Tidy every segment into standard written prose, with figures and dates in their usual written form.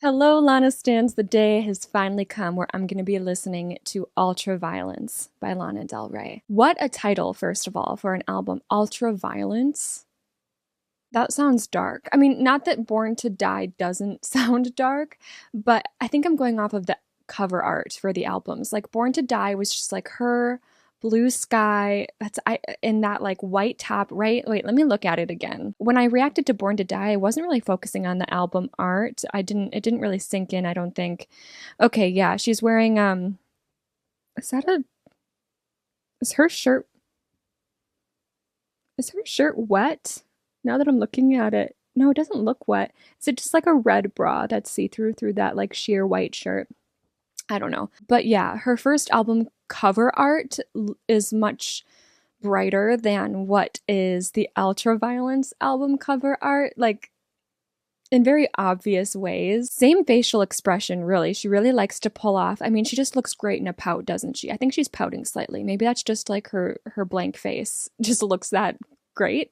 Hello, Lana Stans. The day has finally come where I'm going to be listening to Ultraviolence by Lana Del Rey. What a title, first of all, for an album. Ultraviolence? That sounds dark. I mean, not that Born to Die doesn't sound dark, but I think I'm going off of the cover art for the albums. Like Born to Die was just like her blue sky in that like white top, right? Wait, let me look at it again. When I reacted to Born to Die, I wasn't really focusing on the album art. It didn't really sink in, I don't think. Okay, yeah, she's wearing is that a is her shirt is her shirt wet? Now that I'm looking at it. No, it doesn't look wet. Is it just like a red bra that's see-through through that like sheer white shirt? I don't know. But yeah, her first album cover art is much brighter than what is the Ultraviolence album cover art, like in very obvious ways. Same facial expression, really. She really likes to pull off. I mean, she just looks great in a pout, doesn't she? I think she's pouting slightly. Maybe that's just like her blank face just looks that great.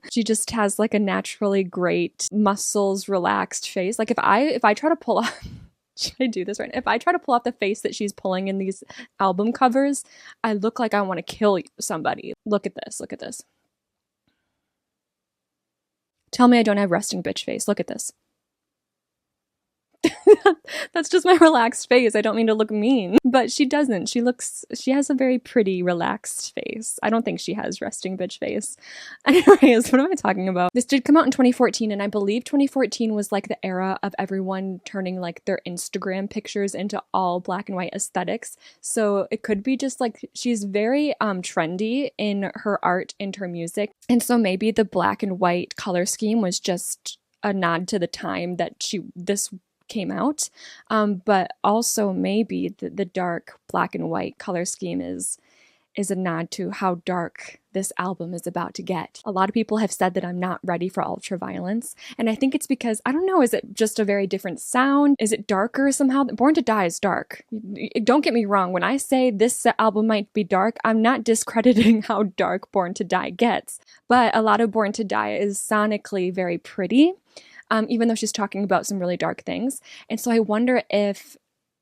She just has like a naturally great muscles relaxed face. Like if I try to pull off should I do this right now? If I try to pull off the face that she's pulling in these album covers, I look like I want to kill somebody. Look at this. Look at this. Tell me I don't have resting bitch face. Look at this. That's just my relaxed face. I don't mean to look mean, but she doesn't. She has a very pretty, relaxed face. I don't think she has resting bitch face. Anyways, what am I talking about? This did come out in 2014, and I believe 2014 was like the era of everyone turning like their Instagram pictures into all black and white aesthetics. So it could be just like she's very trendy in her art and her music. And so maybe the black and white color scheme was just a nod to the time that this came out, but also maybe the dark black and white color scheme is a nod to how dark this album is about to get. A lot of people have said that I'm not ready for Ultraviolence, and I think it's because, I don't know, is it just a very different sound? Is it darker somehow? Born to Die is dark. Don't get me wrong, when I say this album might be dark, I'm not discrediting how dark Born to Die gets, but a lot of Born to Die is sonically very pretty, even though she's talking about some really dark things. And so I wonder if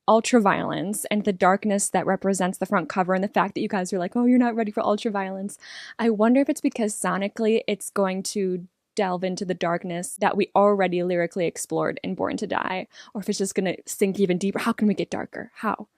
Ultraviolence and the darkness that represents the front cover and the fact that you guys are like, oh, you're not ready for Ultraviolence. I wonder if it's because sonically it's going to delve into the darkness that we already lyrically explored in Born to Die, or if it's just going to sink even deeper. How can we get darker? How?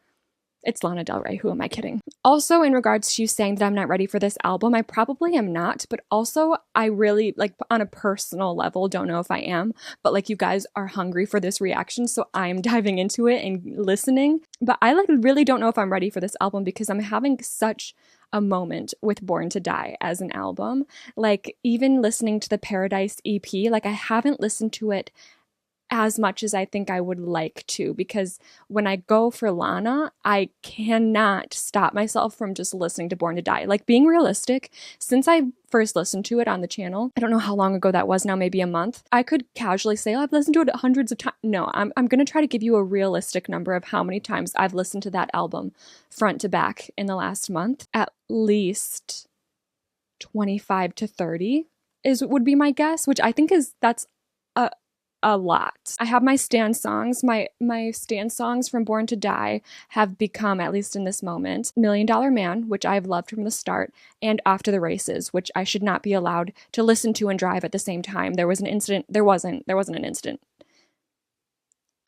It's Lana Del Rey. Who am I kidding? Also, in regards to you saying that I'm not ready for this album, I probably am not, but also I really, like, on a personal level, don't know if I am, but like you guys are hungry for this reaction, so I'm diving into it and listening. But I like really don't know if I'm ready for this album because I'm having such a moment with Born to Die as an album. Like, even listening to the Paradise EP, like I haven't listened to it as much as I think I would like to, because when I go for Lana, I cannot stop myself from just listening to Born to Die. Like, being realistic, since I first listened to it on the channel, I don't know how long ago that was now, maybe a month, I could casually say, oh, I've listened to it hundreds of times. No, I'm going to try to give you a realistic number of how many times I've listened to that album front to back in the last month. At least 25 to 30 would be my guess, which I think that's a lot. I have my stan songs. My stan songs from Born to Die have become, at least in this moment, Million Dollar Man, which I've loved from the start, and Off to the Races, which I should not be allowed to listen to and drive at the same time. There wasn't an incident.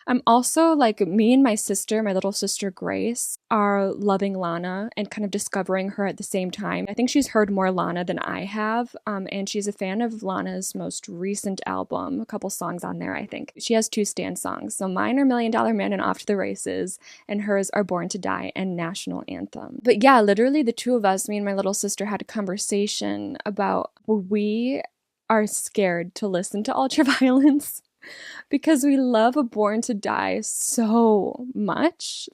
I'm also, like, me and my sister, my little sister Grace, are loving Lana and kind of discovering her at the same time. I think she's heard more Lana than I have, and she's a fan of Lana's most recent album, a couple songs on there, I think. She has 2 stan songs, so mine are Million Dollar Man and Off to the Races, and hers are Born to Die and National Anthem. But yeah, literally the two of us, me and my little sister, had a conversation about we are scared to listen to Ultraviolence. Because we love a Born to Die so much,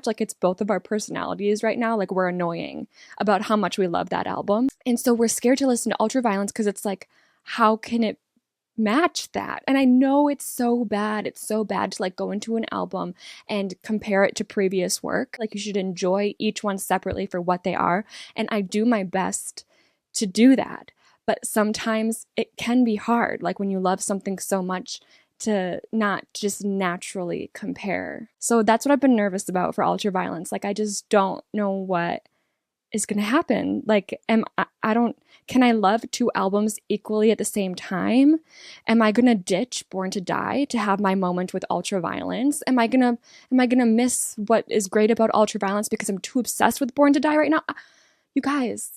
like it's both of our personalities right now. Like, we're annoying about how much we love that album. And so we're scared to listen to Ultraviolence because it's like, how can it match that? And I know it's so bad. It's so bad to like go into an album and compare it to previous work. Like, you should enjoy each one separately for what they are. And I do my best to do that. But sometimes it can be hard, like when you love something so much, to not just naturally compare. So that's what I've been nervous about for Ultraviolence. Like, I just don't know what is going to happen. Like, can I love two albums equally at the same time? Am I going to ditch Born to Die to have my moment with Ultraviolence? Am I going to miss what is great about Ultraviolence because I'm too obsessed with Born to Die right now? You guys,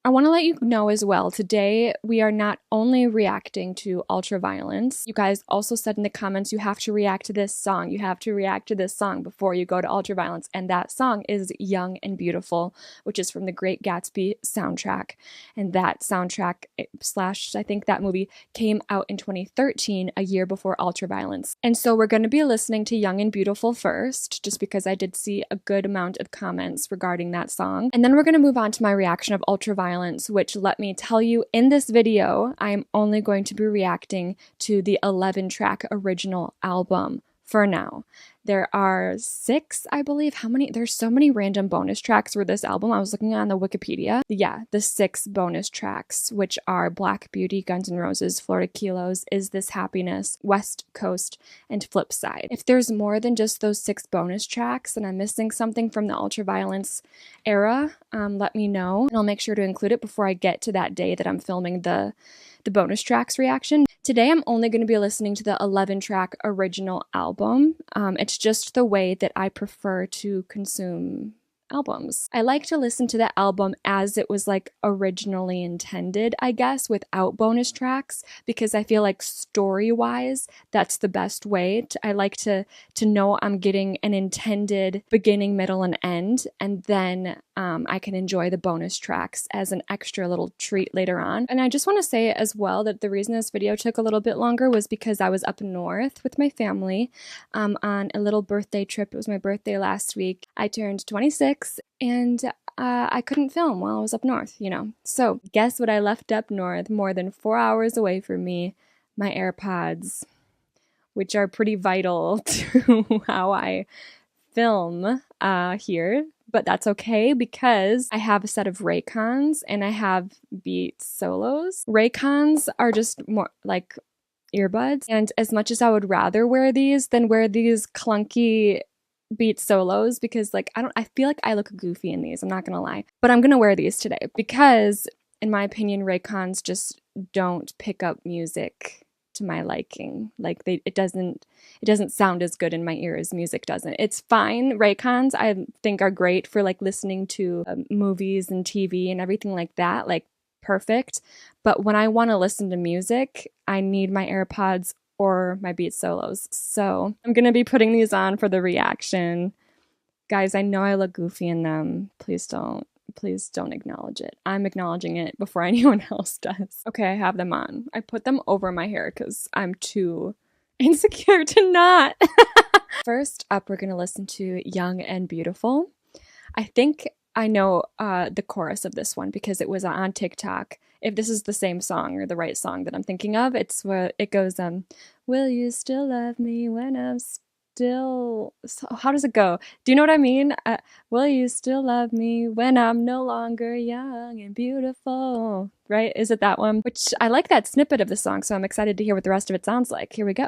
I want to let you know as well, today we are not only reacting to Ultraviolence. You guys also said in the comments you have to react to this song. You have to react to this song before you go to Ultraviolence. And that song is Young and Beautiful, which is from the Great Gatsby soundtrack. And that soundtrack / I think that movie came out in 2013, a year before Ultraviolence. And so we're going to be listening to Young and Beautiful first, just because I did see a good amount of comments regarding that song. And then we're going to move on to my reaction of Ultraviolence, which, let me tell you, in this video, I am only going to be reacting to the 11-track original album for now. There are 6, I believe. How many? There's so many random bonus tracks for this album. I was looking on the Wikipedia. Yeah, the 6 bonus tracks, which are Black Beauty, Guns N' Roses, Florida Kilos, Is This Happiness, West Coast, and Flipside. If there's more than just those 6 bonus tracks and I'm missing something from the Ultraviolence era, let me know, and I'll make sure to include it before I get to that day that I'm filming the bonus tracks reaction. Today I'm only going to be listening to the 11-track original album. It's just the way that I prefer to consume albums. I like to listen to the album as it was like originally intended, I guess, without bonus tracks, because I feel like story-wise, that's the best way. I like to know I'm getting an intended beginning, middle, and end, and then I can enjoy the bonus tracks as an extra little treat later on. And I just want to say as well that the reason this video took a little bit longer was because I was up north with my family on a little birthday trip. It was my birthday last week. I turned 26 and I couldn't film while I was up north, you know. So guess what I left up north more than 4 hours away from me? My AirPods, which are pretty vital to how I film here. But that's okay because I have a set of Raycons and I have Beats Solos. Raycons are just more like earbuds, and as much as I would rather wear these than wear these clunky Beats Solos, because like I feel like I look goofy in these, I'm not gonna lie. But I'm gonna wear these today because in my opinion Raycons just don't pick up music to my liking. Like it doesn't sound as good in my ear as music doesn't. It's fine. Raycons I think are great for like listening to movies and TV and everything like that, like perfect. But when I want to listen to music, I need my AirPods or my Beats Solos. So I'm gonna be putting these on for the reaction. Guys, I know I look goofy in them. Please don't acknowledge it. I'm acknowledging it before anyone else does. Okay, I have them on. I put them over my hair because I'm too insecure to not. First up, we're going to listen to Young and Beautiful. I think I know the chorus of this one because it was on TikTok. If this is the same song or the right song that I'm thinking of, it's what it goes, will you still love me when I'm still, so how does it go? Do you know what I mean? Will you still love me when I'm no longer young and beautiful? Right? Is it that one? Which I like that snippet of the song, so I'm excited to hear what the rest of it sounds like. Here we go.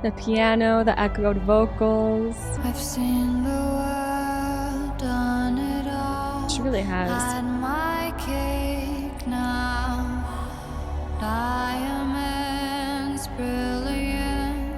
The piano, the echoed vocals. I've seen the world, done it all. She really has. Had my cake now. Diamonds brilliant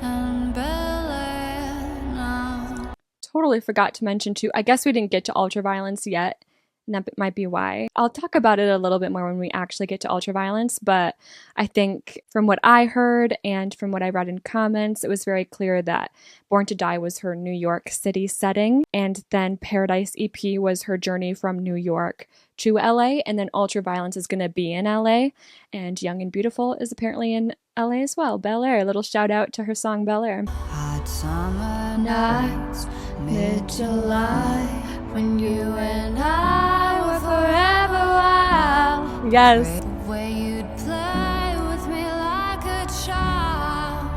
and Bel-Air now. Totally forgot to mention too, I guess we didn't get to Ultraviolence yet, and that might be why. I'll talk about it a little bit more when we actually get to Ultraviolence, but I think from what I heard and from what I read in comments, it was very clear that Born to Die was her New York City setting, and then Paradise EP was her journey from New York to LA, and then Ultraviolence is going to be in LA, and Young and Beautiful is apparently in LA as well. Bel-Air, a little shout out to her song Bel-Air. Hot summer nights, mid-July, when you and I were forever wild. Yes. The way you'd play with me like a child.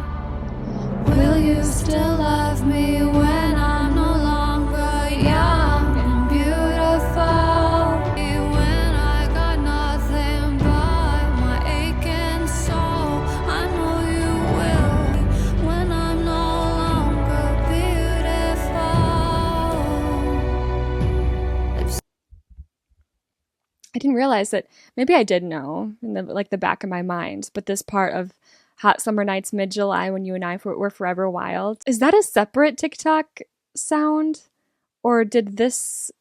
Will you still love me when I'm no longer young and beautiful? When I got nothing but making me realize that maybe I did know in the back of my mind, but this part of Hot Summer Nights Mid-July when you and I were forever wild, is that a separate TikTok sound? Or did this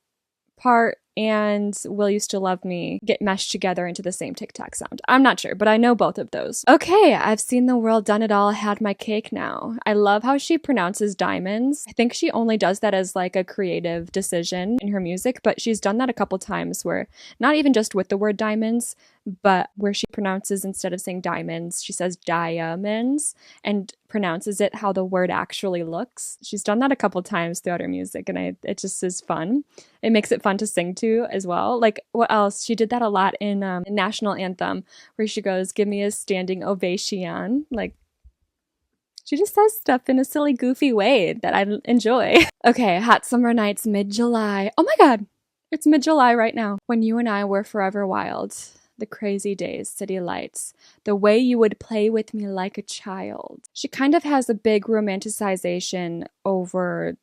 part and Will You Still Love Me get meshed together into the same TikTok sound? I'm not sure, but I know both of those. Okay, I've seen the world, done it all, had my cake now. I love how she pronounces diamonds. I think she only does that as like a creative decision in her music, but she's done that a couple times where not even just with the word diamonds, but where she pronounces, instead of saying diamonds, she says diamonds and pronounces it how the word actually looks. She's done that a couple times throughout her music, and it just is fun. It makes it fun to sing to as well. Like, what else? She did that a lot in National Anthem, where she goes, "Give me a standing ovation." Like, she just says stuff in a silly, goofy way that I enjoy. Okay, Hot Summer Nights Mid-July. Oh my god, it's mid-July right now. When you and I were forever wild. The crazy days, city lights, the way you would play with me like a child. She kind of has a big romanticization over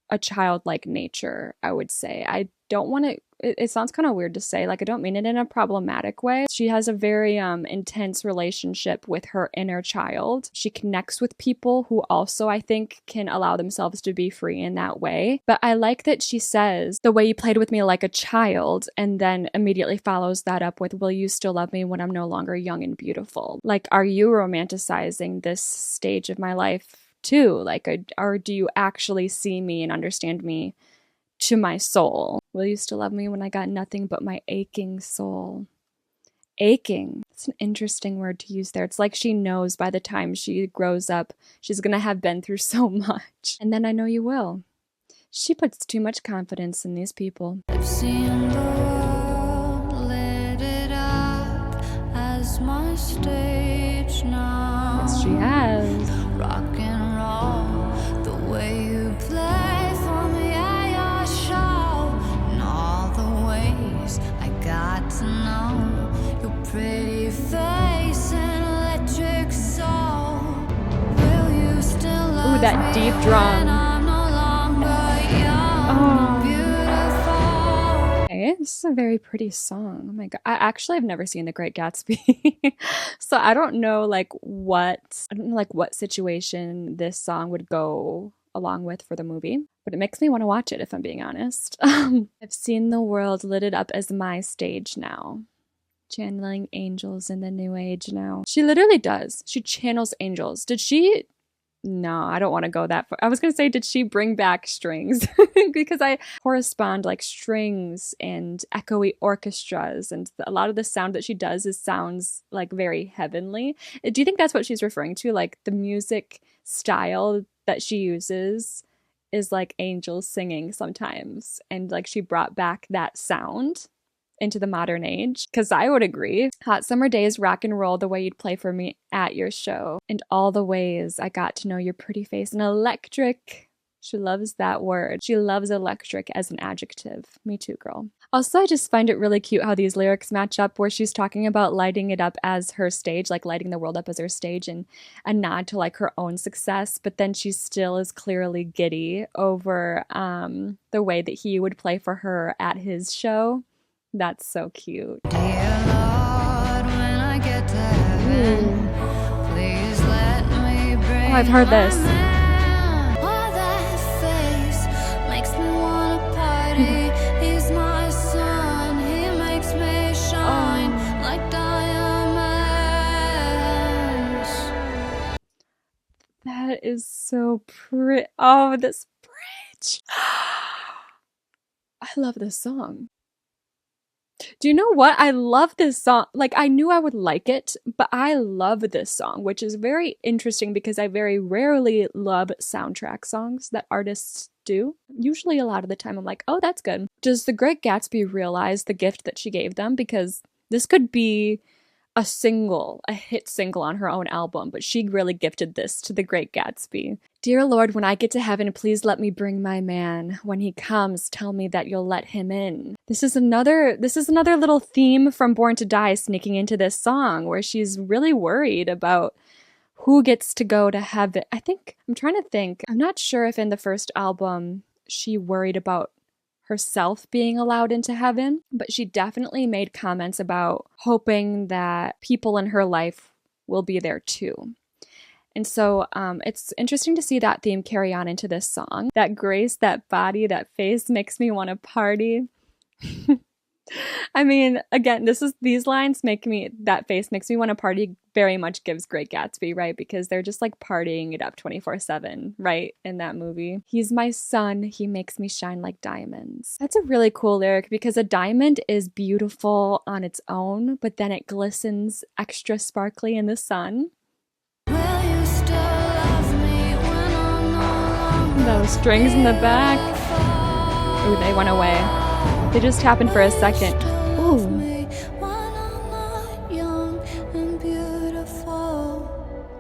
a childlike nature, I would say. I don't want to, it sounds kind of weird to say, like I don't mean it in a problematic way. She has a very intense relationship with her inner child. She connects with people who also, I think, can allow themselves to be free in that way. But I like that she says, the way you played with me like a child, and then immediately follows that up with, will you still love me when I'm no longer young and beautiful? Like, are you romanticizing this stage of my life too? Like, or do you actually see me and understand me to my soul? Will you still love me when I got nothing but my aching soul? Aching. It's an interesting word to use there. It's like she knows by the time she grows up, she's gonna have been through so much. And then I know you will. She puts too much confidence in these people. I've seen the world lit it up as my stage now. Yes, she has. Rock and roll, the way you play for me at your show, and all the ways I got to know your pretty face and electric soul. Will you still love Ooh, that me deep when drum. I'm no longer young and beautiful? Okay, this is a very pretty song. Oh my god. I actually have never seen The Great Gatsby. So I don't know what situation this song would go along with for the movie, but it makes me want to watch it if I'm being honest. I've seen the world lit it up as my stage now. Channeling angels in the new age now. She literally does. She channels angels. Did she? No, I don't want to go that far. I was going to say, did she bring back strings? Because I correspond like strings and echoey orchestras, and a lot of the sound that she does sounds like very heavenly. Do you think that's what she's referring to? Like the music style that she uses is like angels singing sometimes, and like she brought back that sound into the modern age? Because I would agree. Hot summer days, rock and roll, the way you'd play for me at your show, and all the ways I got to know your pretty face, and electric. She loves that word. She loves electric as an adjective. Me too, girl. Also, I just find it really cute how these lyrics match up, where she's talking about lighting it up as her stage, like lighting the world up as her stage, and a nod to like her own success, but then she still is clearly giddy over the way that he would play for her at his show. That's so cute. Dear Lord, when I get to heaven, please let me bring I've heard this. my man. Oh, that face makes me wanna party. He's my sun, he makes me shine like diamonds. That is so pretty. Oh, this bridge. I love this song. Do you know what? I love this song. Like, I knew I would like it, but I love this song, which is very interesting because I very rarely love soundtrack songs that artists do. Usually a lot of the time I'm like, oh, that's good. Does The Great Gatsby realize the gift that she gave them? Because this could be a hit single on her own album, but she really gifted this to The Great Gatsby. Dear Lord, when I get to heaven, please let me bring my man. When he comes, tell me that you'll let him in. This is another little theme from Born to Die sneaking into this song, where she's really worried about who gets to go to heaven. I'm not sure if in the first album she worried about herself being allowed into heaven, but she definitely made comments about hoping that people in her life will be there too. And so it's interesting to see that theme carry on into this song. That grace, that body, that face makes me want to party. I mean, again, these lines make me, that face makes me want to party very much gives Great Gatsby, right? Because they're just like partying it up 24/7, right? In that movie. He's my sun, he makes me shine like diamonds. That's a really cool lyric because a diamond is beautiful on its own, but then it glistens extra sparkly in the sun. Those strings in the back. Ooh, they went away. They just happened for a second. Ooh.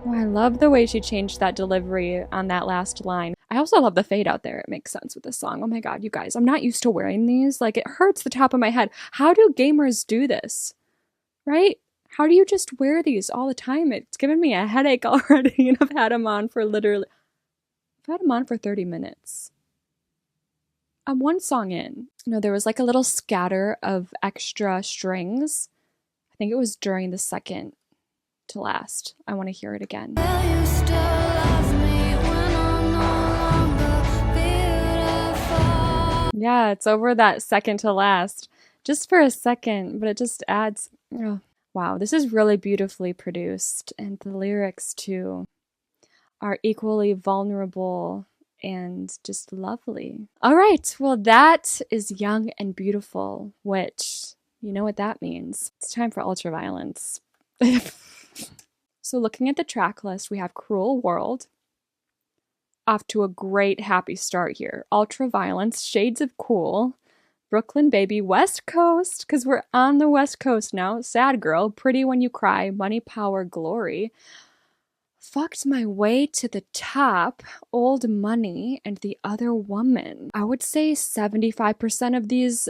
Oh, I love the way she changed that delivery on that last line. I also love the fade out there. It makes sense with this song. Oh my god, you guys, I'm not used to wearing these. Like, it hurts the top of my head. How do gamers do this? Right? How do you just wear these all the time? It's given me a headache already, and I've had them on for 30 minutes. I'm one song in. There was like a little scatter of extra strings. I think it was during the second to last. I want to hear it again. Yeah, it's over that second to last. Just for a second, but it just adds. Oh, wow, this is really beautifully produced. And the lyrics, too, are equally vulnerable and just lovely. All right, well, that is Young and Beautiful, which, you know what that means. It's time for Ultraviolence. So looking at the track list, we have Cruel World, off to a great happy start here. Ultraviolence, Shades of Cool, Brooklyn Baby, West Coast, because we're on the West Coast now, Sad Girl, Pretty When You Cry, Money, Power, Glory, Fucked My Way to the Top, Old Money, and The Other Woman. I would say 75% of these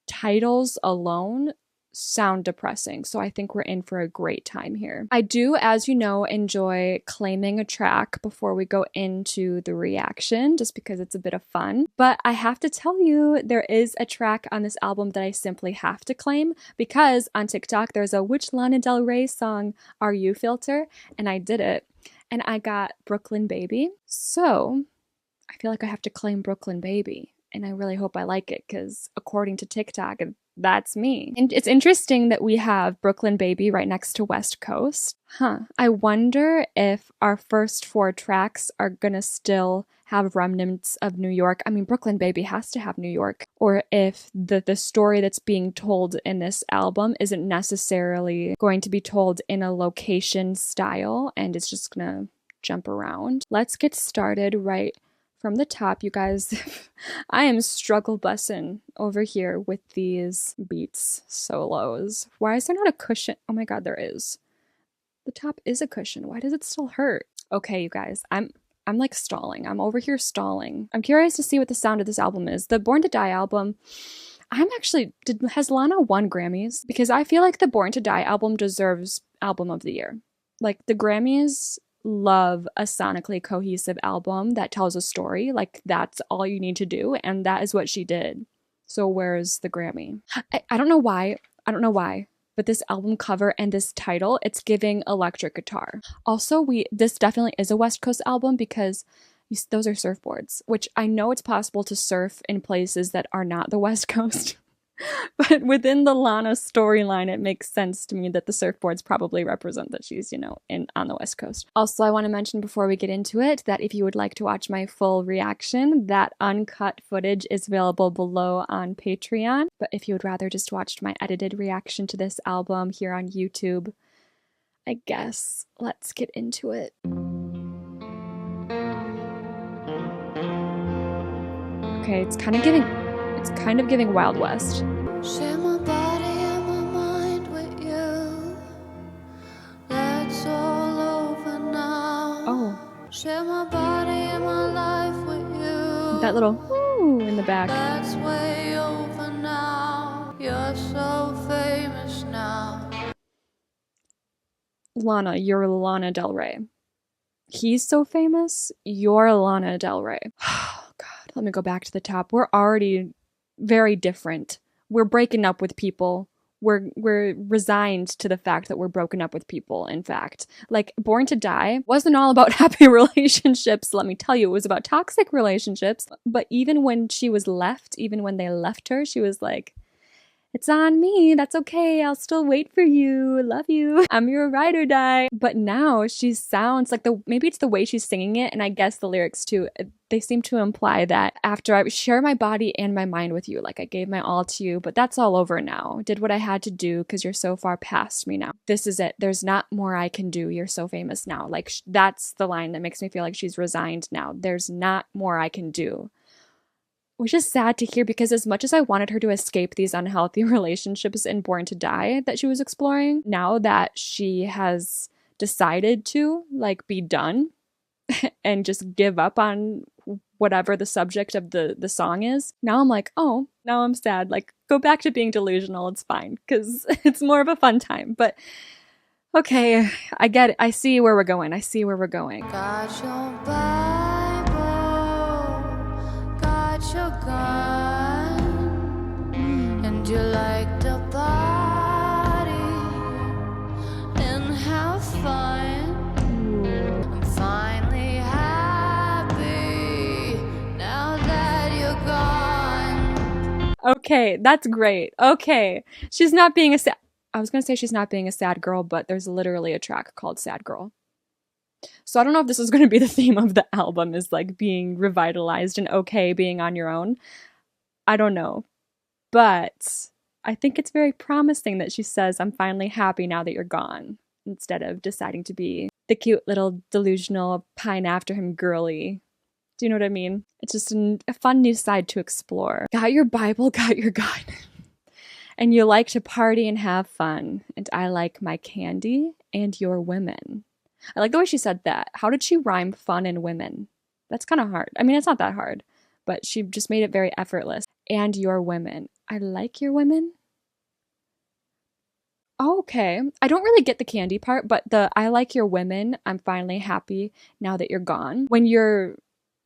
titles alone sound depressing, so I think we're in for a great time here. I do, as you know, enjoy claiming a track before we go into the reaction, just because it's a bit of fun. But I have to tell you, there is a track on this album that I simply have to claim, because on TikTok there's a "Which Lana Del Rey song are you?" filter, and I did it, and I got Brooklyn Baby. So I feel like I have to claim Brooklyn Baby, and I really hope I like it, because according to TikTok, that's me. And it's interesting that we have Brooklyn Baby right next to West Coast. I wonder if our first 4 tracks are gonna still have remnants of New York. I mean, Brooklyn Baby has to have New York. Or if the story that's being told in this album isn't necessarily going to be told in a location style, and it's just gonna jump around. Let's get started right from the top, you guys. I am struggle bussing over here with these beats solos. Why is there not a cushion? Oh my god, there is. The top is a cushion. Why does it still hurt? Okay, you guys, I'm like stalling. I'm over here stalling. I'm curious to see what the sound of this album is. The Born to Die album, has Lana won Grammys? Because I feel like the Born to Die album deserves Album of the Year. Like, the Grammys love a sonically cohesive album that tells a story. Like, that's all you need to do, and that is what she did. So where's the Grammy? I don't know why, but this album cover and this title, it's giving electric guitar. Also, this definitely is a West Coast album, because those are surfboards, which I know it's possible to surf in places that are not the West Coast. But within the Lana storyline, it makes sense to me that the surfboards probably represent that she's, on the West Coast. Also, I want to mention before we get into it that if you would like to watch my full reaction, that uncut footage is available below on Patreon. But if you would rather just watch my edited reaction to this album here on YouTube, I guess let's get into it. Okay, it's kind of giving Wild West. Share my body and my mind with you. That's all over now. Oh. Share my body and my life with you. That little woo in the back. That's way over now. You're so famous now. Lana, you're Lana Del Rey. He's so famous, you're Lana Del Rey. Oh god, let me go back to the top. We're already very different. We're breaking up with people. We're resigned to the fact that we're broken up with people, in fact. Like, Born to Die wasn't all about happy relationships, let me tell you. It was about toxic relationships. But even when she was left, even when they left her, she was like, it's on me. That's okay. I'll still wait for you. Love you. I'm your ride or die. But now she sounds like maybe it's the way she's singing it. And I guess the lyrics too, they seem to imply that after I share my body and my mind with you, like I gave my all to you, but that's all over now. Did what I had to do because you're so far past me now. This is it. There's not more I can do. You're so famous now. Like that's the line that makes me feel like she's resigned now. There's not more I can do. Which is sad to hear, because as much as I wanted her to escape these unhealthy relationships in Born to Die that she was exploring, now that she has decided to like be done and just give up on whatever the subject of the song is, now I'm like, oh, now I'm sad. Like, go back to being delusional. It's fine, because it's more of a fun time. But okay, I get it. I see where we're going. Got your Bible, got your gun, and you like to party and have fun. I'm finally happy now that you're gone. Okay, that's great. Okay, she's not being I was gonna say she's not being a sad girl, but there's literally a track called Sad Girl. So I don't know if this is going to be the theme of the album, is like being revitalized and okay being on your own. I don't know. But I think it's very promising that she says, I'm finally happy now that you're gone, instead of deciding to be the cute little delusional pine after him girly. Do you know what I mean? It's just a fun new side to explore. Got your Bible, got your gun. And you like to party and have fun. And I like my candy and your women. I like the way she said that. How did she rhyme fun and women? That's kind of hard. I mean, it's not that hard, but she just made it very effortless. And your women. I like your women. Oh, okay. I don't really get the candy part, but the I like your women, I'm finally happy now that you're gone. When you're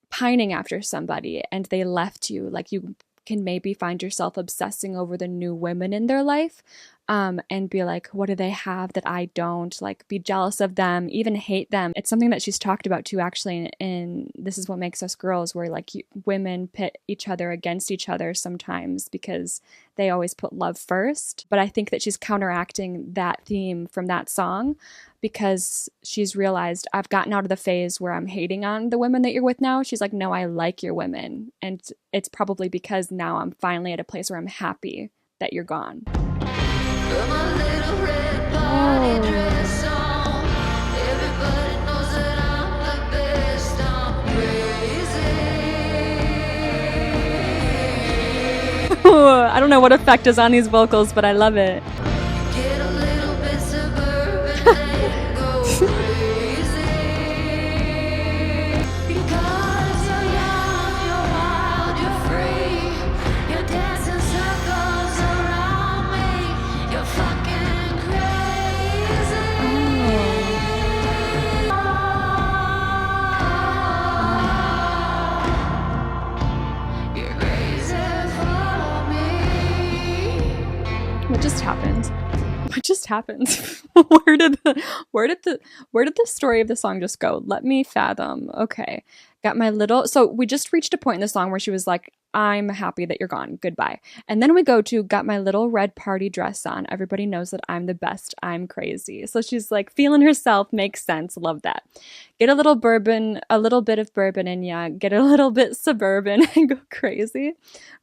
pining after somebody and they left you, like you can maybe find yourself obsessing over the new women in their life, and be like, what do they have that I don't? Like, be jealous of them, even hate them. It's something that she's talked about too, actually, in This Is What Makes Us Girls, where like women pit each other against each other sometimes because they always put love first. But I think that she's counteracting that theme from that song, because she's realized, I've gotten out of the phase where I'm hating on the women that you're with now. She's like, no, I like your women. And it's probably because now I'm finally at a place where I'm happy that you're gone. Put my little red party dress on. Everybody knows that I'm the best. I'm crazy. I don't know what effect is on these vocals, but I love it. Get a little bit suburban and go crazy. Because you're young, you're wild, you're free. You're dancing circles around me. You're fucking crazy. You're crazy for me. What just happened? What just happened? where did the story of the song just go? Let me fathom. Okay. So we just reached a point in the song where she was like, I'm happy that you're gone. Goodbye. And then we go to got my little red party dress on. Everybody knows that I'm the best. I'm crazy. So she's like feeling herself. Makes sense. Love that. Get a little bourbon, a little bit of bourbon in ya. Get a little bit suburban and go crazy.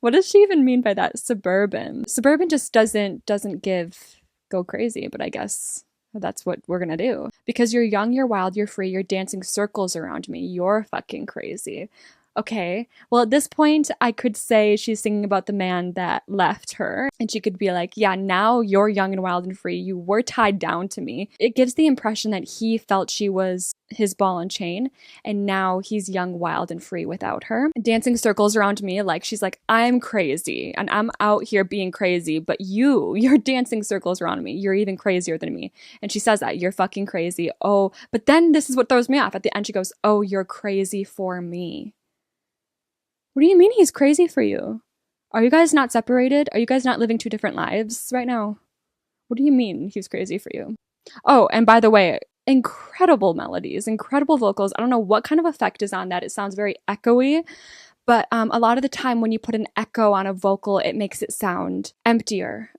What does she even mean by that? Suburban. Suburban just doesn't give go crazy, but I guess that's what we're gonna do. Because you're young, you're wild, you're free, you're dancing circles around me. You're fucking crazy. Okay, well, at this point, I could say she's singing about the man that left her. And she could be like, yeah, now you're young and wild and free. You were tied down to me. It gives the impression that he felt she was his ball and chain. And now he's young, wild, and free without her. Dancing circles around me, like she's like, I'm crazy. And I'm out here being crazy. But you're dancing circles around me. You're even crazier than me. And she says that, you're fucking crazy. Oh, but then this is what throws me off. At the end, she goes, oh, you're crazy for me. What do you mean he's crazy for you? Are you guys not separated? Are you guys not living two different lives right now? What do you mean he's crazy for you? Oh, and by the way, incredible melodies, incredible vocals. I don't know what kind of effect is on that. It sounds very echoey, but a lot of the time when you put an echo on a vocal, it makes it sound emptier.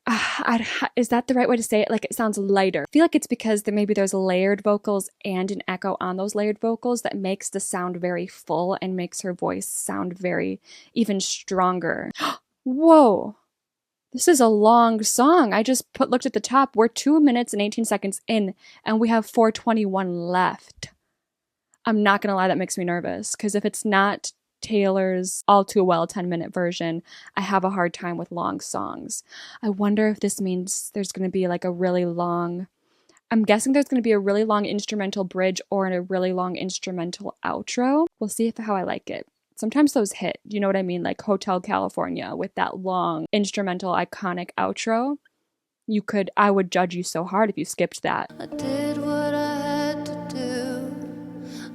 Is that the right way to say it? Like, it sounds lighter. I feel like it's because maybe there's layered vocals and an echo on those layered vocals that makes the sound very full and makes her voice sound very even stronger. Whoa. This is a long song. I just looked at the top. We're 2 minutes and 18 seconds in, and we have 4:21 left. I'm not going to lie, that makes me nervous, because if it's not Taylor's All Too Well 10-minute version, I have a hard time with long songs. I wonder if this means there's going to be like a really long, I'm guessing there's going to be a really long instrumental bridge or a really long instrumental outro. We'll see how I like it. Sometimes those hit, you know what I mean? Like Hotel California with that long instrumental iconic outro. I would judge you so hard if you skipped that. I did what I had to do.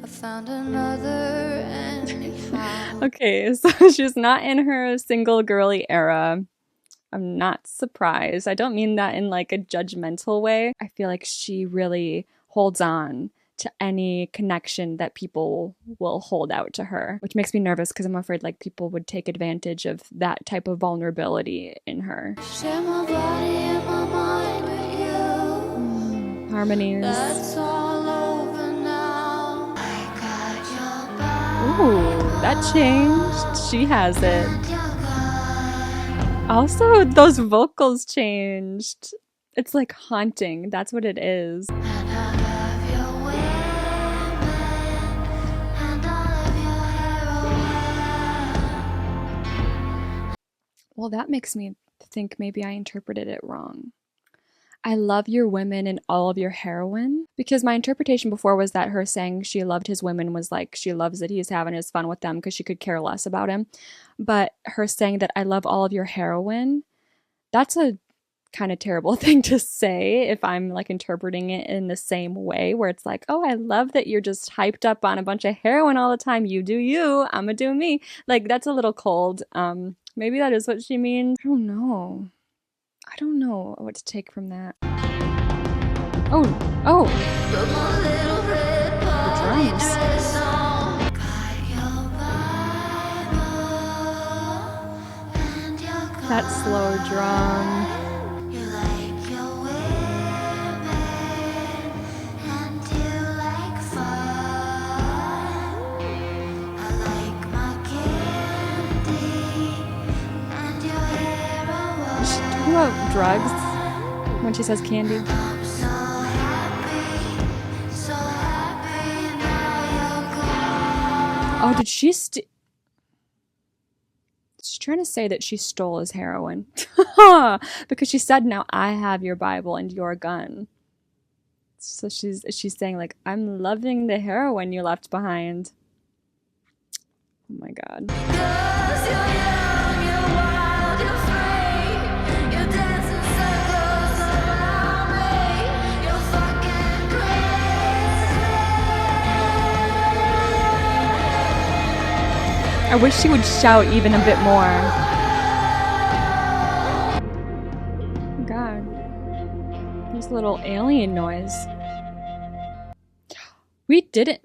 I found another anyhow. Okay, so she's not in her single girly era. I'm not surprised. I don't mean that in like a judgmental way. I feel like she really holds on to any connection that people will hold out to her, which makes me nervous because I'm afraid like people would take advantage of that type of vulnerability in her. Share my body and my mind with you. Harmonies. That's all over now. I got your Ooh, that changed. She has it. Also, those vocals changed. It's like haunting. That's what it is. Well, that makes me think maybe I interpreted it wrong. I love your women and all of your heroin. Because my interpretation before was that her saying she loved his women was like she loves that he's having his fun with them because she could care less about him. But her saying that I love all of your heroin, that's a kind of terrible thing to say if I'm like interpreting it in the same way where it's like, oh, I love that you're just hyped up on a bunch of heroin all the time. You do you, I'ma do me. Like, that's a little cold. Maybe that is what she means. I don't know. I don't know what to take from that. Oh. The drums. That slow drum. About drugs when she says candy. Oh, did she she's trying to say that she stole his heroin. Because she said, now I have your Bible and your gun. So she's saying like, I'm loving the heroin you left behind. Oh my God. I wish she would shout even a bit more. Oh God. There's a little alien noise. We didn't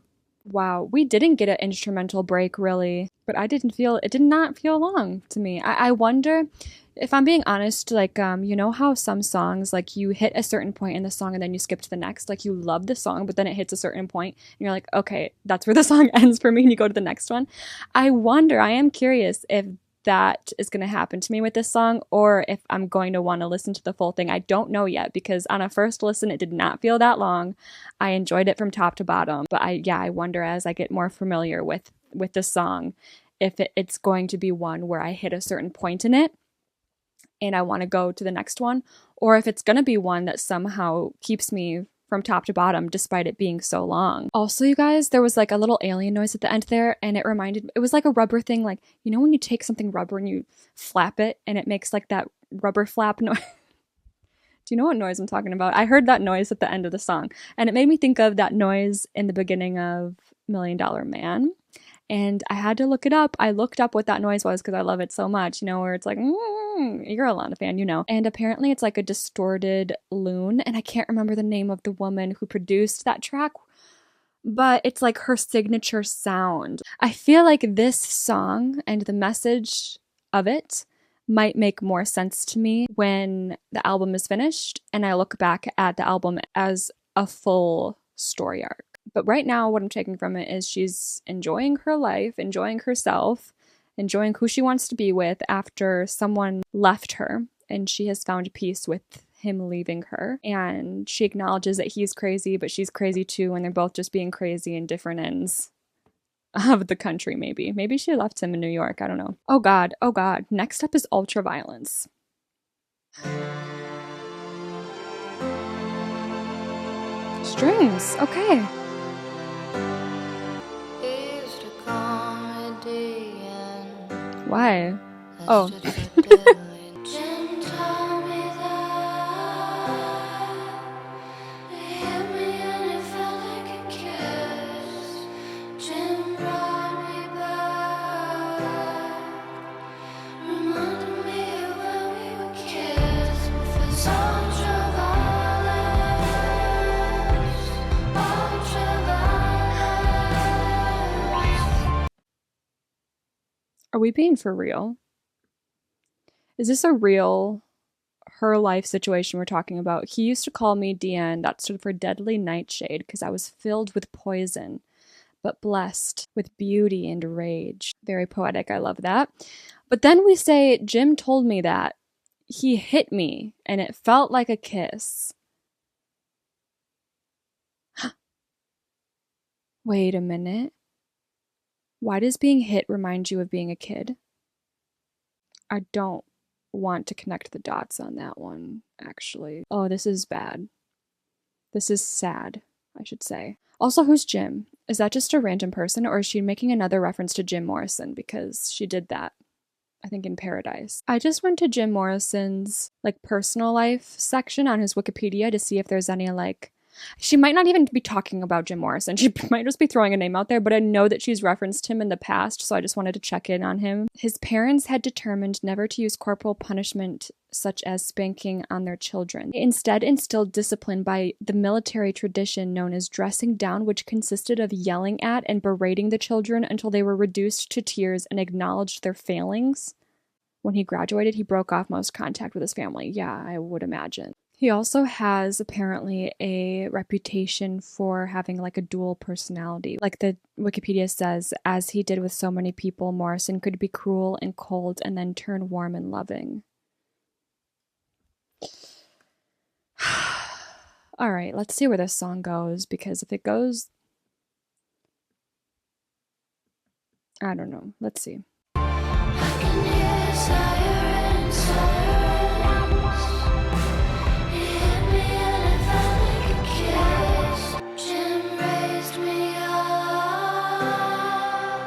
get an instrumental break really, but it did not feel long to me. I wonder, if I'm being honest, like, you know how some songs, like you hit a certain point in the song and then you skip to the next, like you love the song, but then it hits a certain point and you're like, okay, that's where the song ends for me, and you go to the next one. I am curious if that is going to happen to me with this song, or if I'm going to want to listen to the full thing. I don't know yet, because on a first listen, it did not feel that long. I enjoyed it from top to bottom, but I wonder as I get more familiar with the song, if it's going to be one where I hit a certain point in it and I want to go to the next one, or if it's going to be one that somehow keeps me from top to bottom despite it being so long. Also, you guys, there was like a little alien noise at the end there, and it was like a rubber thing, like, you know when you take something rubber and you flap it and it makes like that rubber flap noise? Do you know what noise I'm talking about? I heard that noise at the end of the song, and it made me think of that noise in the beginning of $1 Million Man. And I had to look it up. I looked up what that noise was because I love it so much, you know, where it's like, you're a Lana fan, you know. And apparently it's like a distorted loon. And I can't remember the name of the woman who produced that track, but it's like her signature sound. I feel like this song and the message of it might make more sense to me when the album is finished and I look back at the album as a full story arc. But right now, what I'm taking from it is she's enjoying her life, enjoying herself, enjoying who she wants to be with after someone left her, and she has found peace with him leaving her. And she acknowledges that he's crazy, but she's crazy too, and they're both just being crazy in different ends of the country, maybe. Maybe she left him in New York, I don't know. Oh god, oh god. Next up is Ultraviolence. Strings, okay. Why? Oh. Are we being for real? Is this a real her life situation we're talking about? He used to call me Deanne, that stood for Deadly Nightshade, because I was filled with poison, but blessed with beauty and rage. Very poetic, I love that. But then we say, Jim told me that. He hit me, and it felt like a kiss. Wait a minute. Why does being hit remind you of being a kid? I don't want to connect the dots on that one, actually. Oh, this is bad. This is sad, I should say. Also, who's Jim? Is that just a random person, or is she making another reference to Jim Morrison? Because she did that, I think, in Paradise. I just went to Jim Morrison's, like, personal life section on his Wikipedia to see if there's any, like, she might not even be talking about Jim Morrison. She might just be throwing a name out there, but I know that she's referenced him in the past, so I just wanted to check in on him. His parents had determined never to use corporal punishment such as spanking on their children. They instead instilled discipline by the military tradition known as dressing down, which consisted of yelling at and berating the children until they were reduced to tears and acknowledged their failings. When he graduated, he broke off most contact with his family. Yeah, I would imagine. He also has apparently a reputation for having like a dual personality. Like the Wikipedia says, as he did with so many people, Morrison could be cruel and cold and then turn warm and loving. All right, let's see where this song goes, because if it goes, I don't know. Let's see. I can hear sirens, sirens. He hit me and it felt like a kiss. Jim raised me up.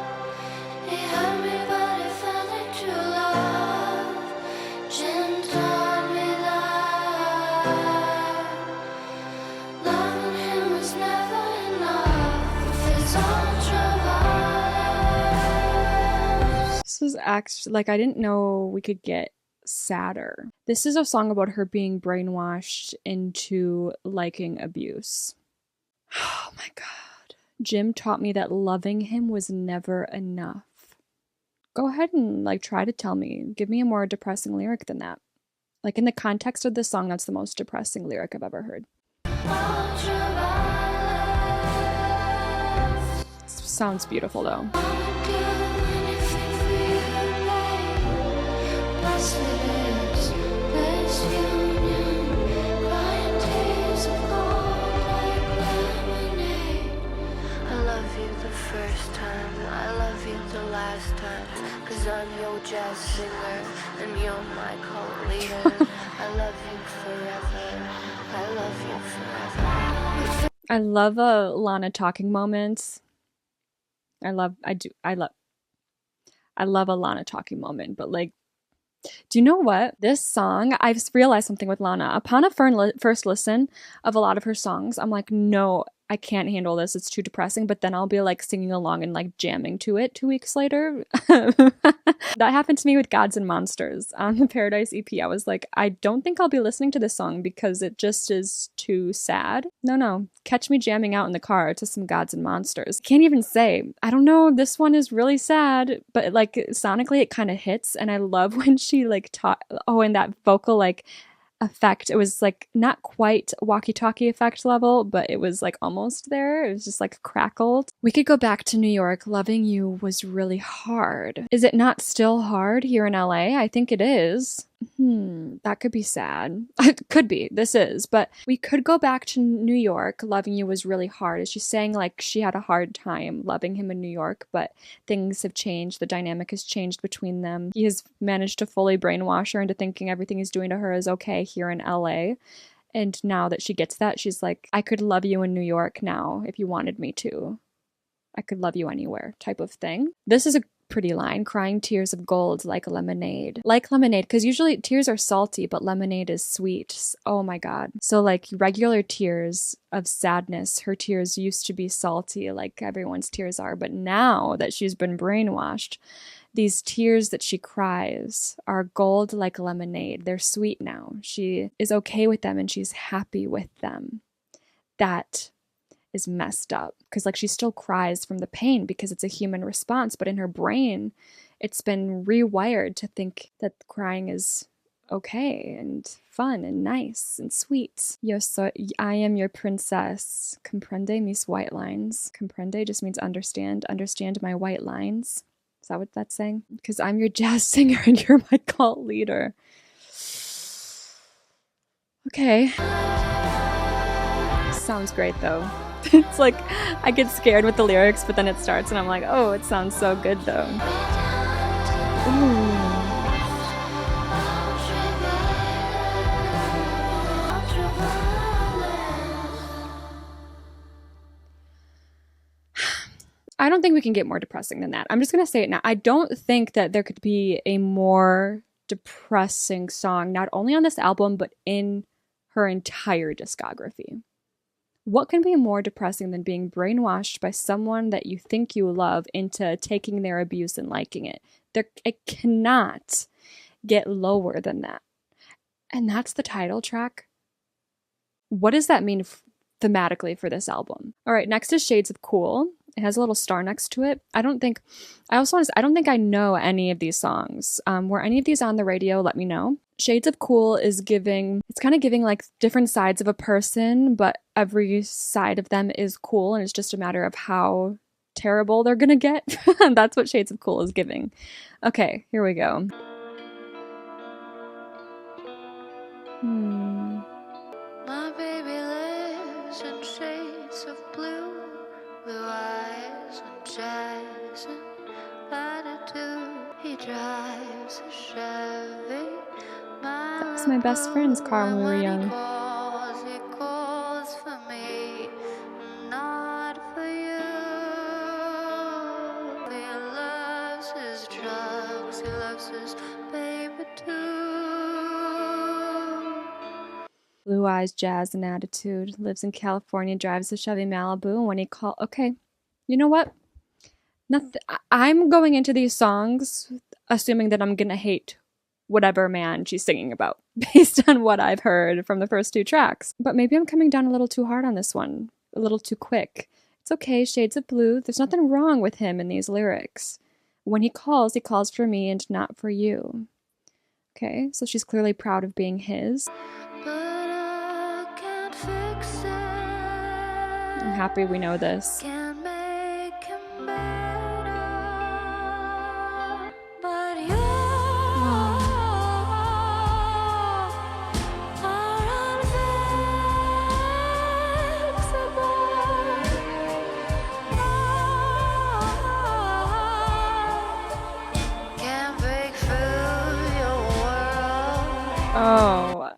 He hurt me, but it felt like true love. Jim taught me that loving him was never enough. It's ultraviolence. This is actually, like, I didn't know we could get sadder. This is a song about her being brainwashed into liking abuse. Oh my god. Jim taught me that loving him was never enough. Go ahead and, like, try to tell me. Give me a more depressing lyric than that. Like, in the context of this song, that's the most depressing lyric I've ever heard. Ultraviolence. Sounds beautiful, though. I'm your jazz singer and you're my cult leader. I love you forever. I love you forever. I love a Lana talking moments. I love a Lana talking moment, but like, do you know what? This song, I've realized something with Lana. Upon a first listen of a lot of her songs, I'm like, no, I can't handle this, it's too depressing, but then I'll be like singing along and like jamming to it 2 weeks later. That happened to me with Gods and Monsters on the Paradise EP. I was like, I don't think I'll be listening to this song because it just is too sad. No, catch me jamming out in the car to some Gods and Monsters. Can't even say, I don't know, this one is really sad, but like sonically it kind of hits, and I love when she like and that vocal like effect, it was like not quite walkie-talkie effect level, but it was like almost there. It was just like crackled. We could go back to New York. Loving you was really hard. Is it not still hard here in LA? I think it is. That could be sad. It could be. This is. But we could go back to New York. Loving you was really hard. She's saying like she had a hard time loving him in New York, but things have changed. The dynamic has changed between them. He has managed to fully brainwash her into thinking everything he's doing to her is okay here in LA. And now that she gets that, she's like, I could love you in New York now if you wanted me to. I could love you anywhere type of thing. This is a pretty line. Crying tears of gold like lemonade. Like lemonade, because usually tears are salty, but lemonade is sweet. Oh my god. So like regular tears of sadness, her tears used to be salty like everyone's tears are, but now that she's been brainwashed, these tears that she cries are gold like lemonade. They're sweet now. She is okay with them and she's happy with them. That is messed up, because like she still cries from the pain because it's a human response, but in her brain it's been rewired to think that crying is okay and fun and nice and sweet. I am your princess. Comprende mis white lines. Comprende just means understand my white lines. Is that what that's saying? Because I'm your jazz singer and you're my cult leader. Okay. Sounds great though. It's like I get scared with the lyrics, but then it starts and I'm like, oh, it sounds so good though. Ooh. I don't think we can get more depressing than that. I'm just going to say it now. I don't think that there could be a more depressing song, not only on this album, but in her entire discography. What can be more depressing than being brainwashed by someone that you think you love into taking their abuse and liking it? It cannot get lower than that. And that's the title track. What does that mean thematically for this album? All right, next is Shades of Cool. It has a little star next to it. I don't think I know any of these songs. Were any of these on the radio? Let me know. Shades of Cool is kind of giving like different sides of a person, but every side of them is cool, and it's just a matter of how terrible they're gonna get. That's what Shades of Cool is giving. Okay, here we go. My baby lives in shades of blue, blue eyes and jazz and latitude. He drives a Chevy. That was my best friend's car when we were young. He calls for me, not for you. He loves his drugs, he loves his baby too. Blue eyes, jazz, and attitude. Lives in California, drives a Chevy Malibu. And when he calls, okay, you know what? I'm going into these songs assuming that I'm gonna hate whatever man she's singing about based on what I've heard from the first two tracks. But maybe I'm coming down a little too hard on this one, a little too quick. It's okay, Shades of Blue. There's nothing wrong with him in these lyrics. When he calls for me and not for you. Okay, so she's clearly proud of being his. But I can't fix it. I'm happy we know this. Can't make him better. But you are unfixable. Can't break through your world. Oh.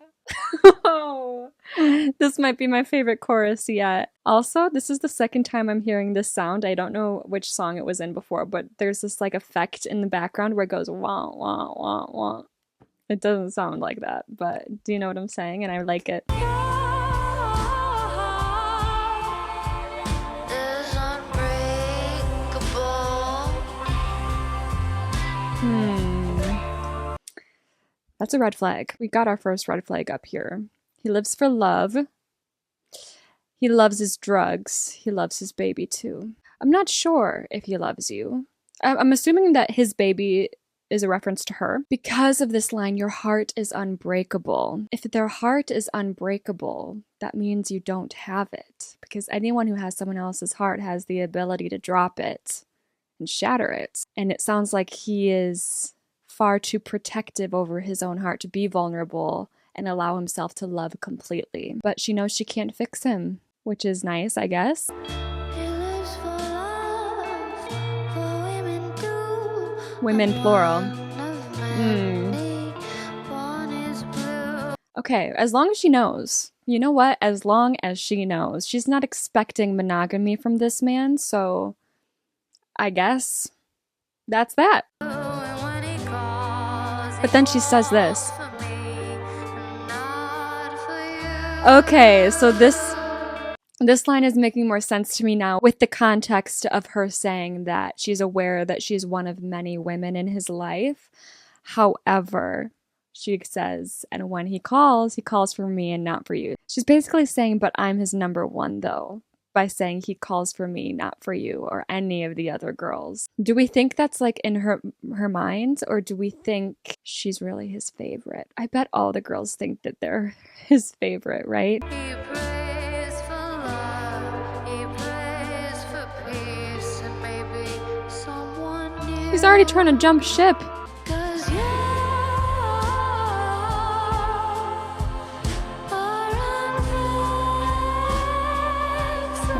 This might be my favorite chorus yet. Also, this is the second time I'm hearing this sound. I don't know which song it was in before, but there's this like effect in the background where it goes wah, wah, wah, wah. It doesn't sound like that, but do you know what I'm saying? And I like it. That's a red flag. We got our first red flag up here. He lives for love. He loves his drugs. He loves his baby too. I'm not sure if he loves you. I'm assuming that his baby is a reference to her. Because of this line, your heart is unbreakable. If their heart is unbreakable, that means you don't have it. Because anyone who has someone else's heart has the ability to drop it and shatter it. And it sounds like he is far too protective over his own heart to be vulnerable and allow himself to love completely. But she knows she can't fix him, which is nice, I guess. Women plural. Okay, as long as she knows. You know what? As long as she knows. She's not expecting monogamy from this man, so I guess that's that. But then she says this. Okay, so this line is making more sense to me now with the context of her saying that she's aware that she's one of many women in his life. However, she says, and when he calls for me and not for you. She's basically saying, but I'm his number one though, by saying he calls for me, not for you or any of the other girls. Do we think that's like in her mind, or do we think she's really his favorite? I bet all the girls think that they're his favorite, right? He's already trying to jump ship.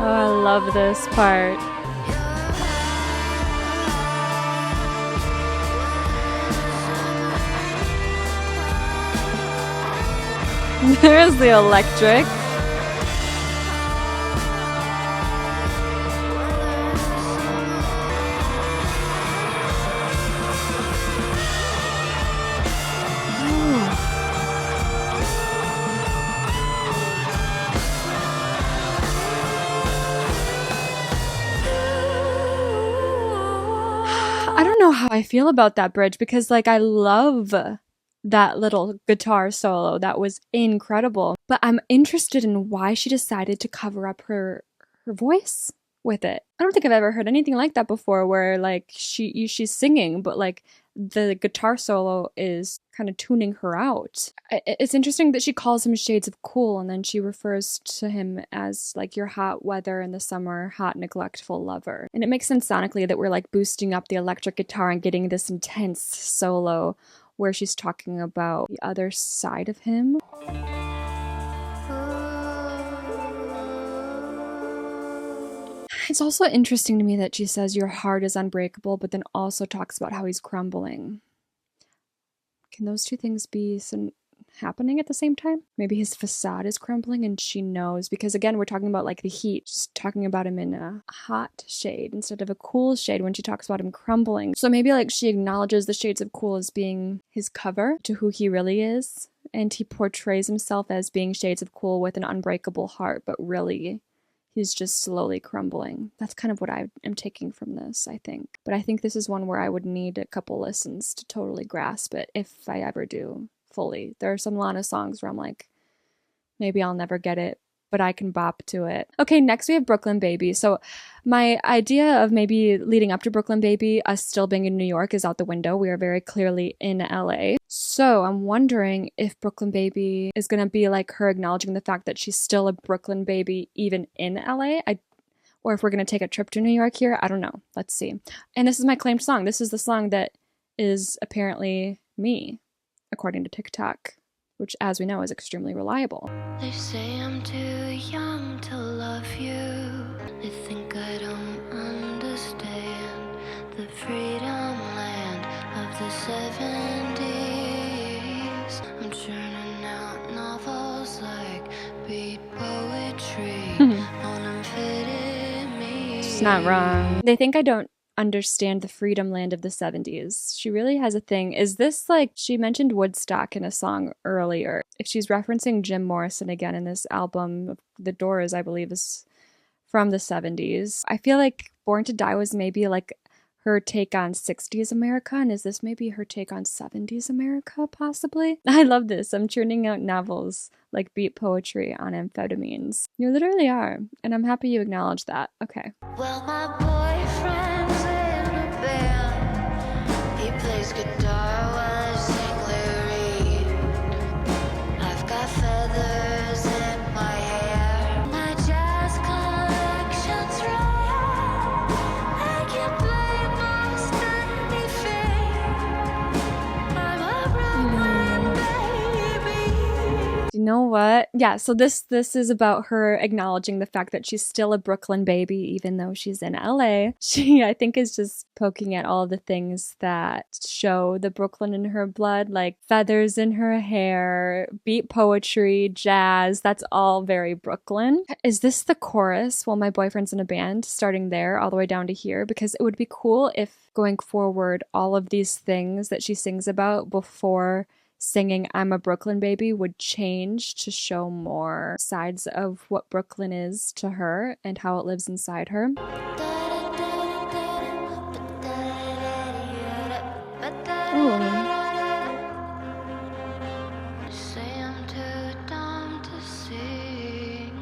Oh, I love this part. There's the electric. I don't know how I feel about that bridge because, like, I love that little guitar solo. That was incredible. But I'm interested in why she decided to cover up her voice with it. I don't think I've ever heard anything like that before, where like she's singing, but like the guitar solo is kind of tuning her out. It's interesting that she calls him shades of cool, and then she refers to him as like your hot weather in the summer, hot neglectful lover. And it makes sense sonically that we're like boosting up the electric guitar and getting this intense solo where she's talking about the other side of him. It's also interesting to me that she says your heart is unbreakable, but then also talks about how he's crumbling. Can those two things be happening at the same time? Maybe his facade is crumbling and she knows, because again, we're talking about like the heat. She's talking about him in a hot shade instead of a cool shade when she talks about him crumbling. So maybe like she acknowledges the shades of cool as being his cover to who he really is. And he portrays himself as being shades of cool with an unbreakable heart, but really he's just slowly crumbling. That's kind of what I am taking from this, I think. But I think this is one where I would need a couple listens to totally grasp it, if I ever do fully. There are some Lana songs where I'm like, maybe I'll never get it, but I can bop to it. Okay, next we have Brooklyn Baby. So my idea of maybe leading up to Brooklyn Baby, us still being in New York, is out the window. We are very clearly in LA. So I'm wondering if Brooklyn Baby is going to be like her acknowledging the fact that she's still a Brooklyn baby even in LA. Or if we're going to take a trip to New York here. I don't know. Let's see. And this is my claimed song. This is the song that is apparently me, according to TikTok, which, as we know, is extremely reliable. They say I'm too young to love you. They think I don't understand the freedom land of the 70s. I'm churning out novels like beat poetry on unfitted me. She's not wrong. They think I don't understand the freedom land of the 70s. She really has a thing. Is this like, she mentioned Woodstock in a song earlier. If she's referencing Jim Morrison again in this album, The Doors, I believe, is from the 70s. I feel like Born to Die was maybe like her take on 60s America, and is this maybe her take on 70s America, possibly? I love this. I'm churning out novels like beat poetry on amphetamines. You literally are, and I'm happy you acknowledge that. Okay. Well, my boyfriend's in a band. He plays guitar while I sing lyric. I've got feathers in my hair. My jazz collection's rare. I can play most anything. I'm a Brooklyn baby. You know what? Yeah, so this is about her acknowledging the fact that she's still a Brooklyn baby, even though she's in LA. She, I think, is just poking at all the things that show the Brooklyn in her blood, like feathers in her hair, beat poetry, jazz. That's all very Brooklyn. Is this the chorus while my boyfriend's in a band, starting there all the way down to here? Because it would be cool if going forward, all of these things that she sings about before singing I'm a Brooklyn baby would change to show more sides of what Brooklyn is to her and how it lives inside her. Ooh. Say I'm too dumb to sing.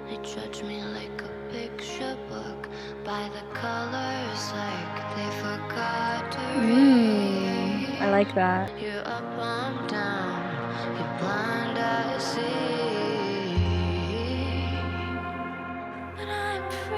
They judge me like a picture book by the colors, like they forgot to read. I like that. You're up, I'm down. You're blind, I see. And I'm free.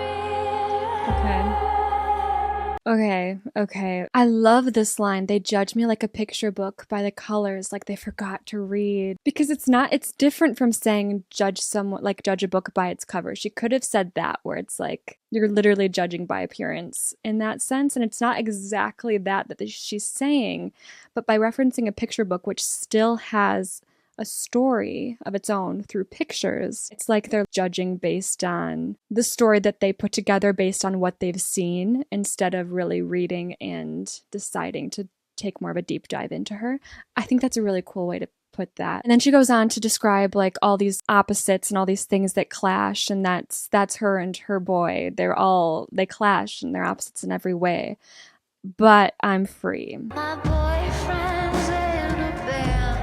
Okay. I love this line. They judge me like a picture book by the colors, like they forgot to read. Because it's different from saying judge a book by its cover. She could have said that, where it's like you're literally judging by appearance in that sense. And it's not exactly that she's saying, but by referencing a picture book, which still has a story of its own through pictures, it's like they're judging based on the story that they put together based on what they've seen, instead of really reading and deciding to take more of a deep dive into her. I think that's a really cool way to put that. And then she goes on to describe like all these opposites and all these things that clash, and that's her and her boy. They clash and they're opposites in every way. But I'm free. My boyfriend's in a band.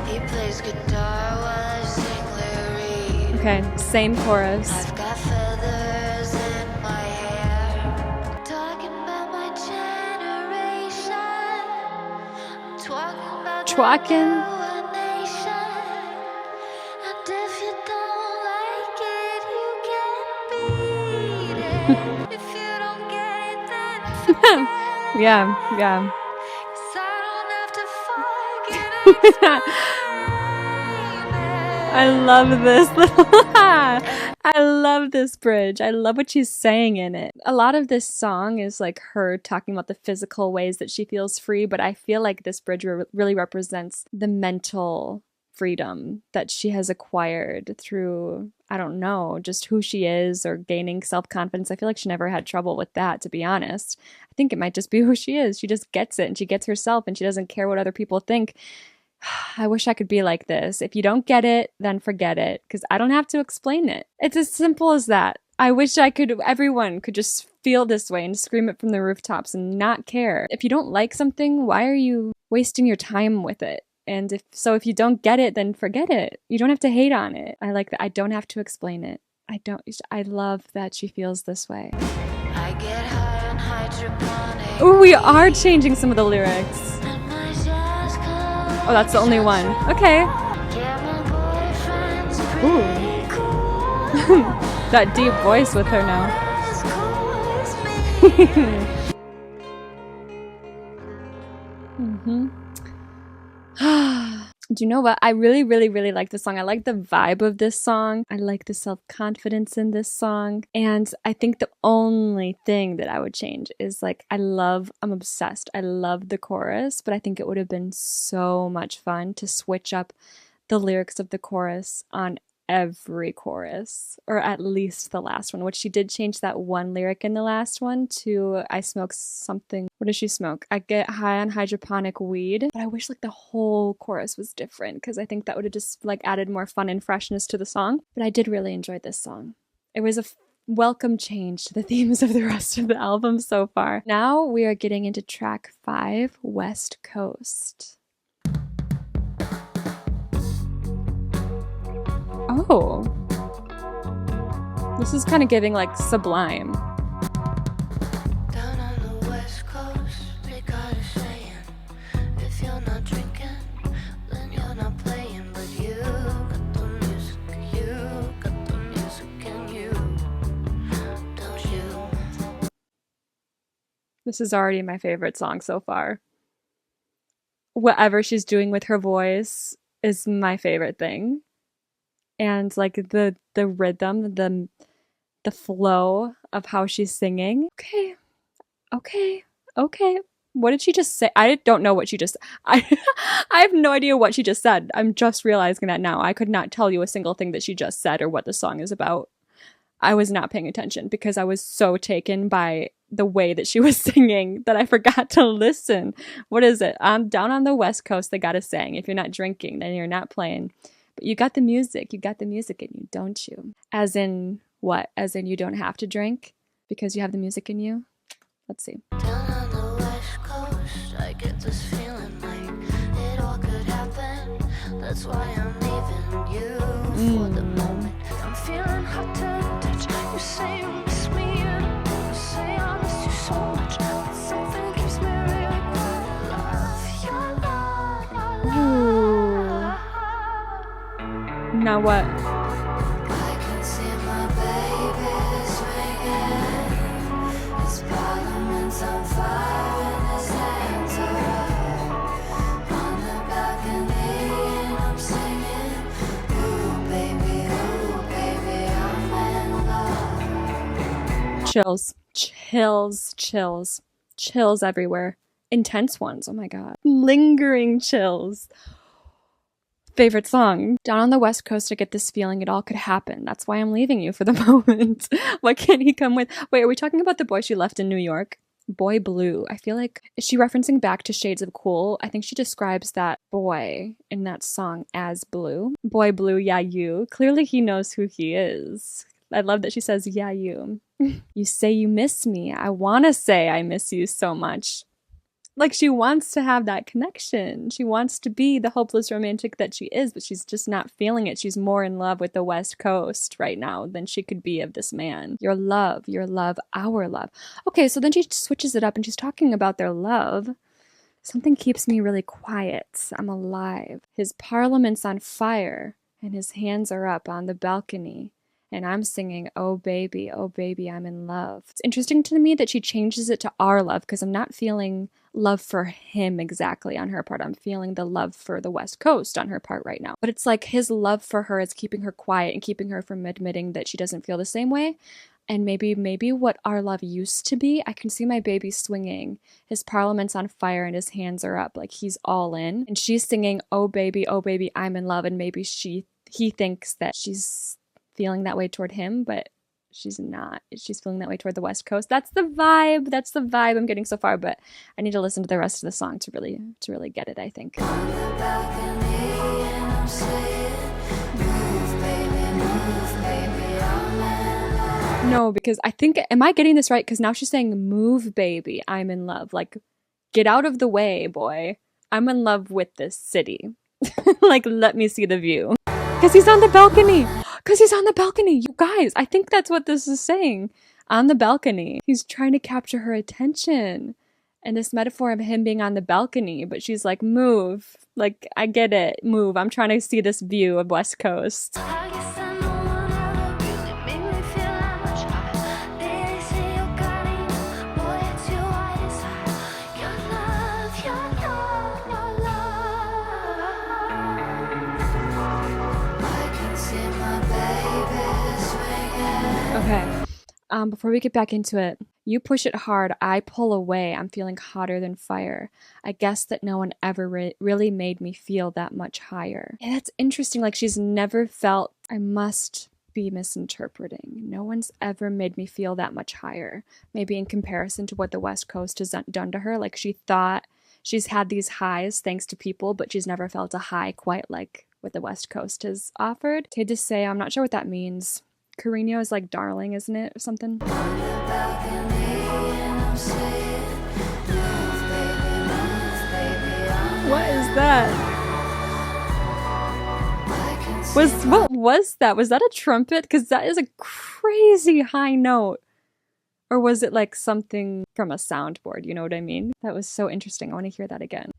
He plays guitar while I sing lyric. Okay, same chorus. I've got feathers in my hair. Talking about my generation. Talking about Twacken. our nation. And if you don't like it, you can beat it. If you don't get it, then forget it. Yeah. 'Cause I don't have to fucking I love this. I love this bridge. I love what she's saying in it. A lot of this song is like her talking about the physical ways that she feels free, but I feel like this bridge really represents the mental freedom that she has acquired through, I don't know, just who she is or gaining self-confidence. I feel like she never had trouble with that, to be honest. I think it might just be who she is. She just gets it, and she gets herself, and she doesn't care what other people think. I wish I could be like this. If you don't get it, then forget it, because I don't have to explain it. It's as simple as that. I wish everyone could just feel this way and scream it from the rooftops and not care. If you don't like something, why are you wasting your time with it? And if you don't get it, then forget it. You don't have to hate on it. I like that. I don't have to explain it. I love that she feels this way. I get high on hydroponic. Ooh, we are changing some of the lyrics. And my jazz Oh, that's the only one. Okay. yeah, my boyfriend's Ooh. pretty cool. That deep voice with her now. As cool as me. Do you know what? I really, really, really like this song. I like the vibe of this song. I like the self-confidence in this song. And I think the only thing that I would change is I'm obsessed. I love the chorus, but I think it would have been so much fun to switch up the lyrics of the chorus on every chorus, or at least the last one, which she did change that one lyric in the last one to I smoke something. What does she smoke? I get high on hydroponic weed. But I wish the whole chorus was different, because I think that would have just added more fun and freshness to the song. But I did really enjoy this song. It was welcome change to the themes of the rest of the album so far. Now we are getting into track 5, West Coast. Oh. This is kind of giving like Sublime. Down on the West Coast, they got a saying, if you're not drinking, then you're not playing. But you got the music, you got the music in you, don't you? This is already my favorite song so far. Whatever she's doing with her voice is my favorite thing. And like the rhythm, the flow of how she's singing. Okay. What did she just say? I don't know what she just I have no idea what she just said. I'm just realizing that now. I could not tell you a single thing that she just said or what the song is about. I was not paying attention because I was so taken by the way that she was singing that I forgot to listen. What is it? Down on the West Coast, they got a saying, if you're not drinking, then you're not playing. But you got the music in you, don't you? As in what? As in you don't have to drink because you have the music in you? Let's see. Down on the West Coast, I get this feeling like it all could happen. That's why I'm leaving you for the moment. I'm feeling hot to the touch. You say you miss me, and you say I miss you so much. But something keeps me really wanting love. Your love, your love. Now what? I can see my baby swinging. His parliament's on fire and his hands are up on the balcony, and I'm singing, ooh baby, I'm in love. Chills everywhere. Intense ones. Oh my god. Lingering chills. Favorite song. Down on the West Coast, I get this feeling it all could happen. That's why I'm leaving you for the moment. What can he come with? Wait, are we talking about the boy she left in New York? Boy Blue. I feel like, is she referencing back to Shades of Cool? I think she describes that boy in that song as Blue. Boy Blue, yeah, you. Clearly he knows who he is. I love that she says, yeah, you. You say you miss me. I want to say I miss you so much. Like, she wants to have that connection. She wants to be the hopeless romantic that she is, but she's just not feeling it. She's more in love with the West Coast right now than she could be of this man. Your love, our love. Okay, so then she switches it up and she's talking about their love. Something keeps me really quiet. I'm alive. His parliament's on fire and his hands are up on the balcony. And I'm singing, oh baby, I'm in love. It's interesting to me that she changes it to our love because I'm not feeling love for him exactly on her part. I'm feeling the love for the West Coast on her part right now. But it's like his love for her is keeping her quiet and keeping her from admitting that she doesn't feel the same way. And maybe what our love used to be, I can see my baby swinging. His parliament's on fire and his hands are up, like he's all in. And she's singing, oh baby, I'm in love. And maybe he thinks that she's feeling that way toward him, but she's not. She's feeling that way toward the West Coast. That's the vibe I'm getting so far, but I need to listen to the rest of the song to really get it, I think. On the balcony, and I'm saying, move baby, I'm in love. No, because I think, am I getting this right? Because now she's saying, move baby, I'm in love. Like, get out of the way, boy. I'm in love with this city. Like, let me see the view. Because he's on the balcony. You guys, I think that's what this is saying. On the balcony. He's trying to capture her attention. And this metaphor of him being on the balcony, but she's like, move. Like, I get it. Move. I'm trying to see this view of West Coast. I guess I know one ever really made me feel that much higher. They say you got it, boy, it's you I desire. Your love, your love. I can see my baby swinging. Okay. Before we get back into it, you push it hard, I pull away. I'm feeling hotter than fire. I guess that no one ever really made me feel that much higher. Yeah, that's interesting. Like, she's never felt, I must be misinterpreting. No one's ever made me feel that much higher. Maybe in comparison to what the West Coast has done to her. Like, she thought she's had these highs thanks to people, but she's never felt a high quite like what the West Coast has offered. To say, I'm not sure what that means. Carino is like darling, isn't it? Or something. What is that? What was that? Was that a trumpet? Because that is a crazy high note. Or was it like something from a soundboard? You know what I mean? That was so interesting. I want to hear that again.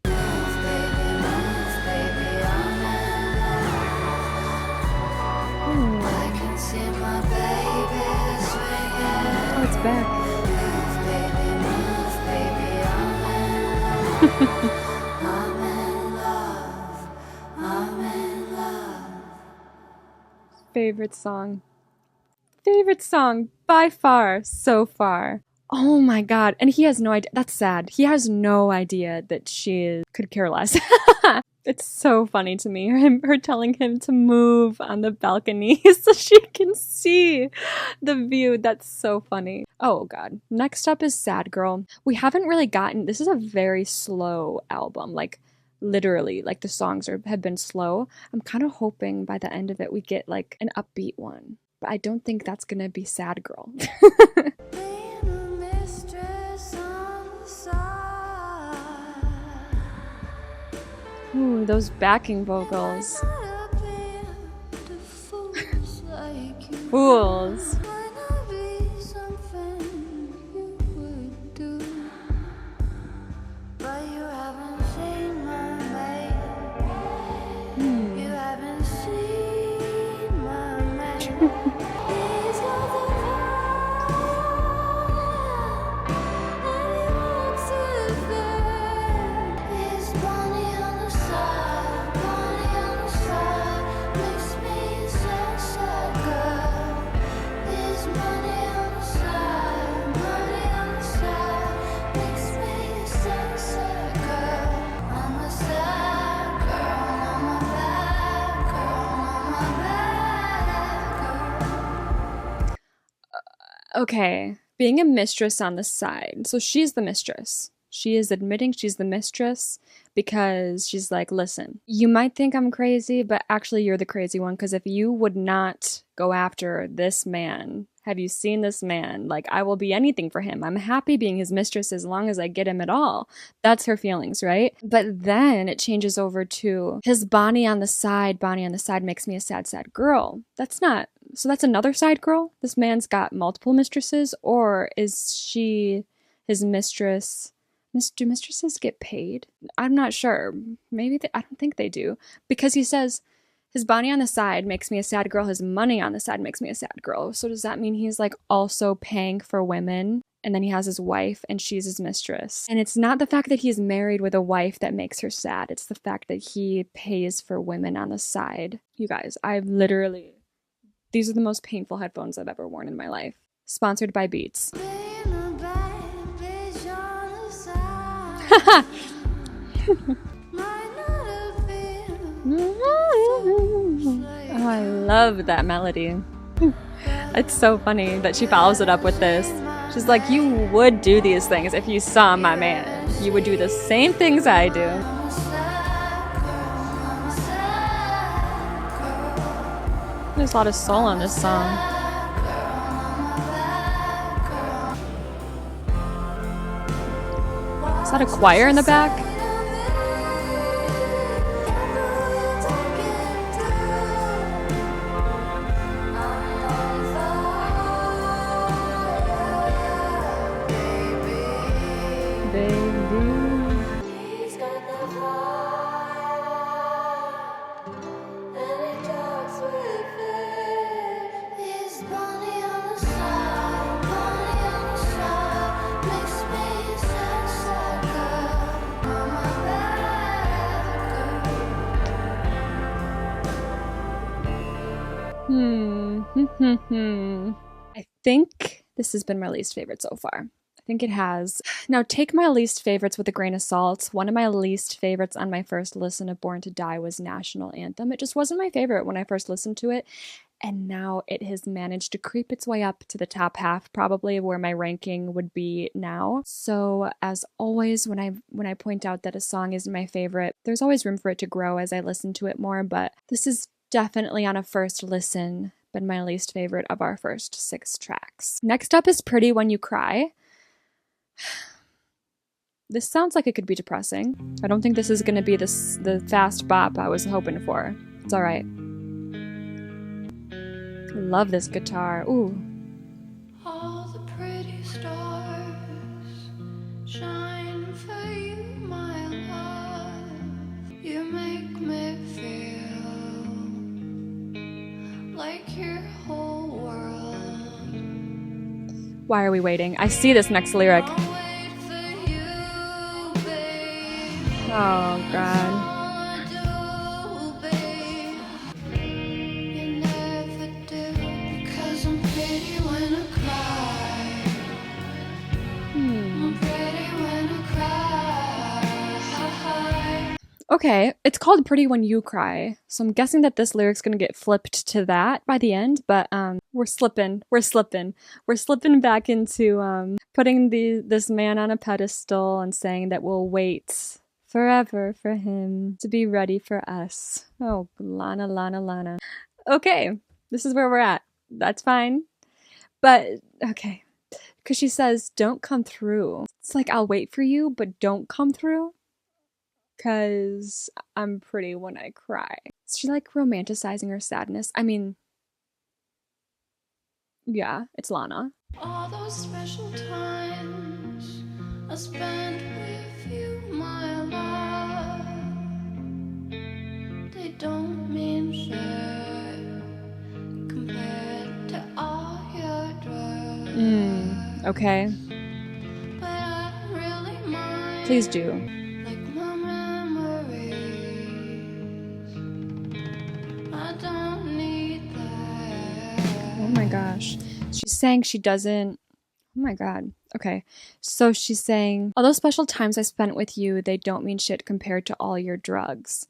Oh, it's back. Favorite song. Favorite song by far, so far. Oh my god. And he has no idea. That's sad. He has no idea that she could care less. It's so funny to me. Her telling him to move on the balcony so she can see the view. That's so funny. Oh god. Next up is Sad Girl. We haven't really gotten, this is a very slow album. Like literally, like the songs have been slow. I'm kind of hoping by the end of it we get like an upbeat one. But I don't think that's gonna be Sad Girl. Ooh, those backing vocals. Fools. Okay, being a mistress on the side. So she's the mistress. She is admitting she's the mistress because she's like, listen, you might think I'm crazy, but actually you're the crazy one, because if you would not go after this man, have you seen this man? Like, I will be anything for him. I'm happy being his mistress as long as I get him at all. That's her feelings, right? But then it changes over to his Bonnie on the side makes me a sad, sad girl. That's not. So that's another side girl? This man's got multiple mistresses? Or is she his mistress? Do mistresses get paid? I'm not sure. Maybe I don't think they do. Because he says, his Bonnie on the side makes me a sad girl, his money on the side makes me a sad girl. So does that mean he's like also paying for women? And then he has his wife and she's his mistress. And it's not the fact that he's married with a wife that makes her sad. It's the fact that he pays for women on the side. You guys, these are the most painful headphones I've ever worn in my life. Sponsored by Beats. Oh, I love that melody. It's so funny that she follows it up with this. She's like, you would do these things if you saw my man. You would do the same things I do. There's a lot of soul on this song. Is that a choir in the back? I think this has been my least favorite so far. I think it has. Now, take my least favorites with a grain of salt. One of my least favorites on my first listen of Born to Die was National Anthem. It just wasn't my favorite when I first listened to it. And now it has managed to creep its way up to the top half, probably of where my ranking would be now. So as always, when I point out that a song isn't my favorite, there's always room for it to grow as I listen to it more. But this is definitely on a first listen been my least favorite of our first 6 tracks. Next up is Pretty When You Cry. This sounds like it could be depressing. I don't think this is going to be the fast bop I was hoping for. It's all right. Love this guitar. Ooh. All the pretty stars shine for you, my love. You make me feel like your whole world. Why are we waiting? I see this next lyric. I'll wait for you, babe. Oh, God. You never do, because I'm pretty when I cry. I'm pretty when I cry. Okay, it's called Pretty When You Cry, so I'm guessing that this lyric's gonna get flipped to that by the end, but we're slipping back into putting this man on a pedestal and saying that we'll wait forever for him to be ready for us. Oh, Lana, Lana, Lana. Okay, this is where we're at. That's fine. But, okay, because she says, don't come through. It's like, I'll wait for you, but don't come through. Because I'm pretty when I cry. Is she like romanticizing her sadness? I mean, yeah, it's Lana. All those special times I spent with you, my love, they don't mean shit compared to all your drugs. Okay. But I don't really mind. Please do. Like my memories, I don't need that. Oh my gosh. She's saying she doesn't. Oh my God. Okay. So she's saying, all those special times I spent with you, they don't mean shit compared to all your drugs.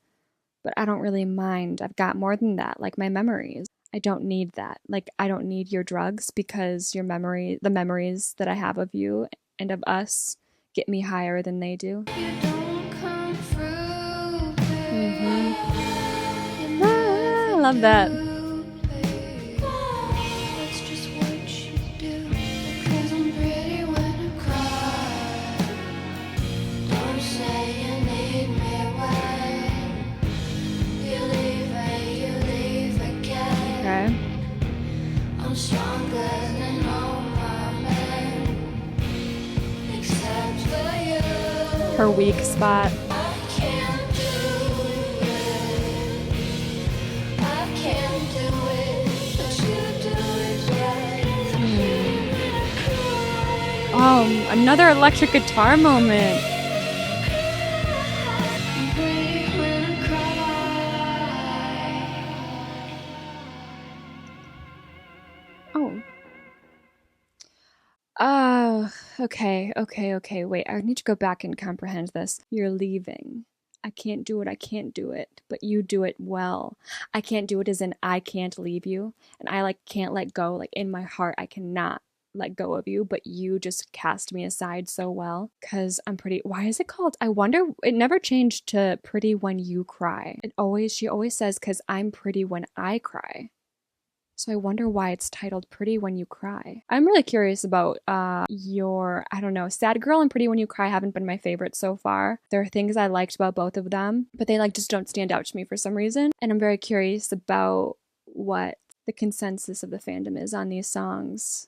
But I don't really mind. I've got more than that, like my memories. I don't need that. Like, I don't need your drugs because the memories that I have of you and of us get me higher than they do. You don't come through, babe. I love that. That's just what you do, because I'm pretty when I cry. Don't say you need me when you leave and you leave again. Okay. I'm stronger than all my men, except for you. Her weak spot. I can't do it. I can't do it, but you do it right. Oh, another electric guitar moment. I'm pretty when I cry. Oh. Okay. Wait, I need to go back and comprehend this. You're leaving. I can't do it, but you do it well. I can't do it as in I can't leave you, and I can't let go. Like in my heart, I cannot let go of you, but you just cast me aside so well. Cause I'm pretty. Why is it called? I wonder. It never changed to Pretty When You Cry. She always says, cause I'm pretty when I cry. So I wonder why it's titled Pretty When You Cry. I'm really curious about I don't know, Sad Girl and Pretty When You Cry haven't been my favorite so far. There are things I liked about both of them, but they just don't stand out to me for some reason. And I'm very curious about what the consensus of the fandom is on these songs.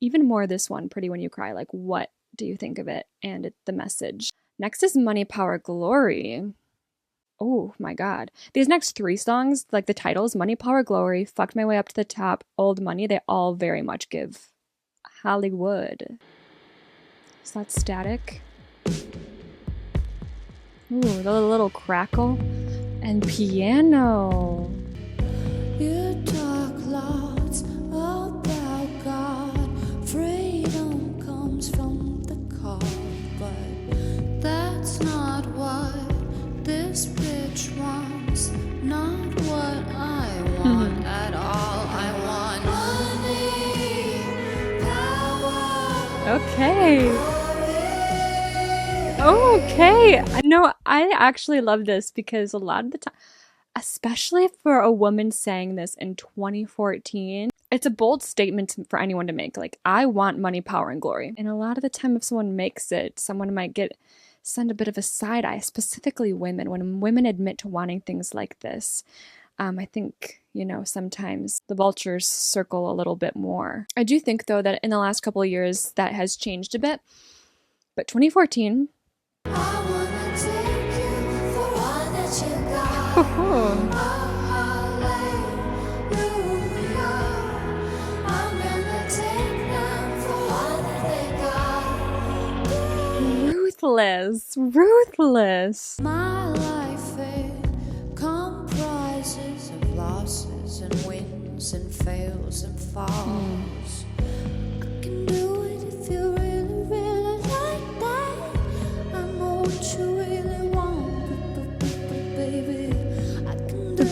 Even more this one, Pretty When You Cry. Like, what do you think of it and the message? Next is Money, Power, Glory. Oh my God. These next 3 songs, like the titles, Money, Power, Glory, Fucked My Way Up to the Top, Old Money, they all very much give Hollywood. Is that static? Ooh, the little crackle. And piano. You talk lots about God. Freedom comes from the call, but that's not what this bitch wants. Not what I want at all. I want money, power. Okay. Okay. I know I actually love this because a lot of the time especially for a woman saying this in 2014. It's a bold statement for anyone to make. Like, I want money, power, and glory. And a lot of the time, if someone makes it, someone might send a bit of a side eye, specifically women. When women admit to wanting things like this, I think, sometimes the vultures circle a little bit more. I do think, though, that in the last couple of years, that has changed a bit. But 2014... Ruthless. My life, it comprises of losses and wins and fails and falls. I can do it if you really, really like that. I know what you really want, but baby, I can do it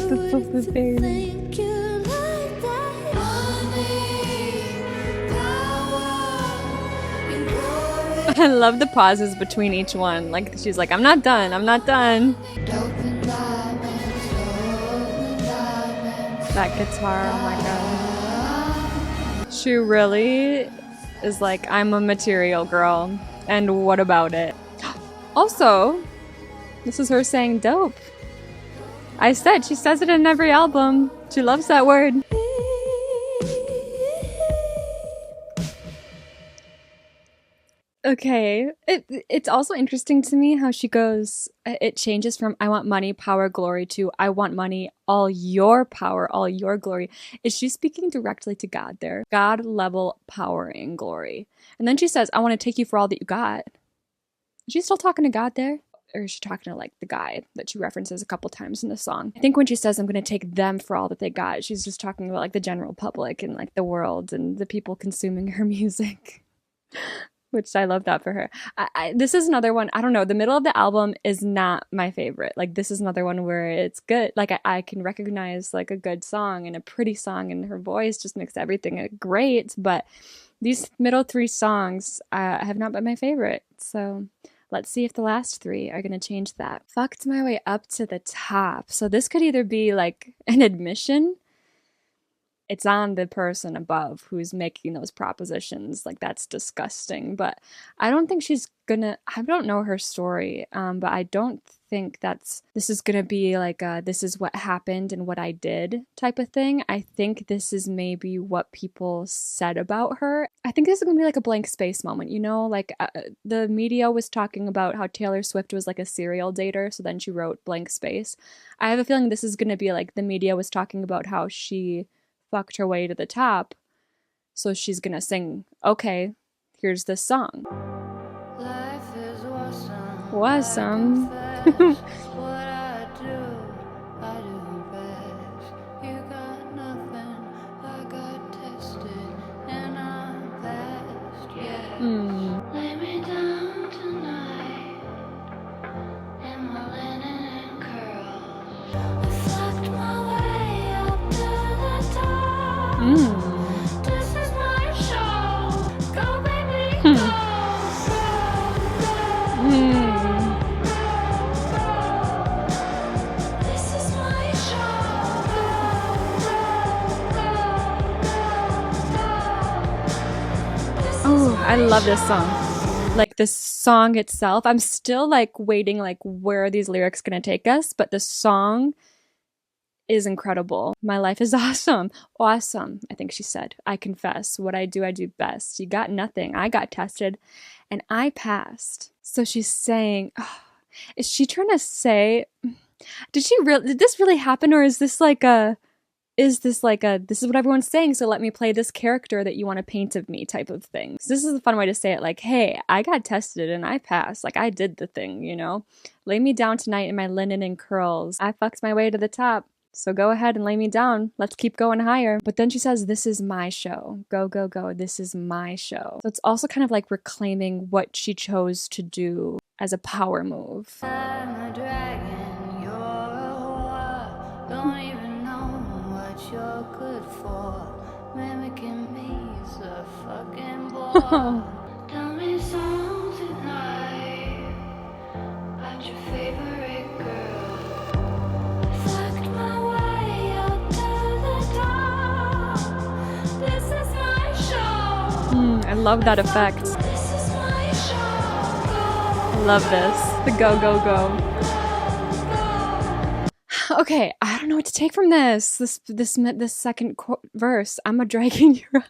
if you think you like that. Money, power, and glory. I love the pauses between each one. Like, she's like, I'm not done. That guitar, oh my god. She really is like, I'm a material girl. And what about it? Also, this is her saying dope. I said, she says it in every album. She loves that word. Okay, it's also interesting to me how she goes, it changes from I want money, power, glory to I want money, all your power, all your glory. Is she speaking directly to God there? God level power and glory. And then she says, I want to take you for all that you got. Is she still talking to God there? Or is she talking to like the guy that she references a couple times in the song? I think when she says I'm going to take them for all that they got, she's just talking about like the general public and like the world and the people consuming her music. Which I love that for her. This is another one, I don't know, the middle of the album is not my favorite. Like, this is another one where it's good. Like, I can recognize, like, a good song and a pretty song, and her voice just makes everything great. But these middle three songs have not been my favorite. So let's see if the last three are going to change that. Fucked my way up to the top. So this could either be, like, an admission. It's on the person above who's making those propositions. Like, that's disgusting. But I don't think she's gonna, I don't know her story, but I don't think this is gonna be like this is what happened and what I did type of thing. I think this is maybe what people said about her. I think this is gonna be like a blank space moment, like the media was talking about how Taylor Swift was like a serial dater, so then she wrote blank space. I have a feeling this is gonna be like the media was talking about how she fucked her way to the top, so she's gonna sing, okay, here's this song. Life is awesome. Awesome. What I do best. You got nothing, I got tested, and I'm past, yeah. Lay me down tonight, in my linen and curls. I fucked my way up to the top. This is my show. Go, baby, go. This is my show. Oh, I love this song. Like, this song itself, I'm still like waiting, like, where are these lyrics gonna take us? But the song is incredible. My life is awesome. Awesome, I think she said. I confess, what I do best. You got nothing. I got tested and I passed. So she's saying, oh, is she trying to say, did this really happen? Or is this like this is what everyone's saying, so let me play this character that you want to paint of me type of thing. So this is a fun way to say it, like, hey, I got tested and I passed. Like, I did the thing, Lay me down tonight in my linen and curls. I fucked my way to the top. So go ahead and lay me down. Let's keep going higher. But then she says, this is my show. Go, go, go. This is my show. So it's also kind of like reclaiming what she chose to do as a power move. I'm a dragon, you're a whore. Don't even know what you're good for. Mimicking me's a fucking bore. Tell me something nice about your favorite girl. Fucked love that effect. I love this. The go, go, go. Okay, I don't know what to take from this second verse. I'm a dragon, you're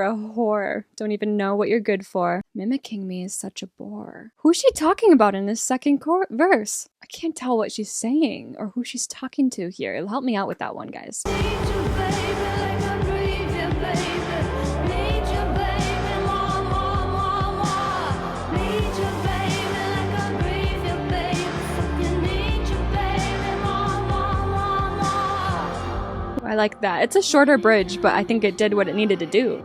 a whore. Don't even know what you're good for. Mimicking me is such a bore. Who's she talking about in this second verse? I can't tell what she's saying or who she's talking to here. Help me out with that one, guys. I like that. It's a shorter bridge, but I think it did what it needed to do.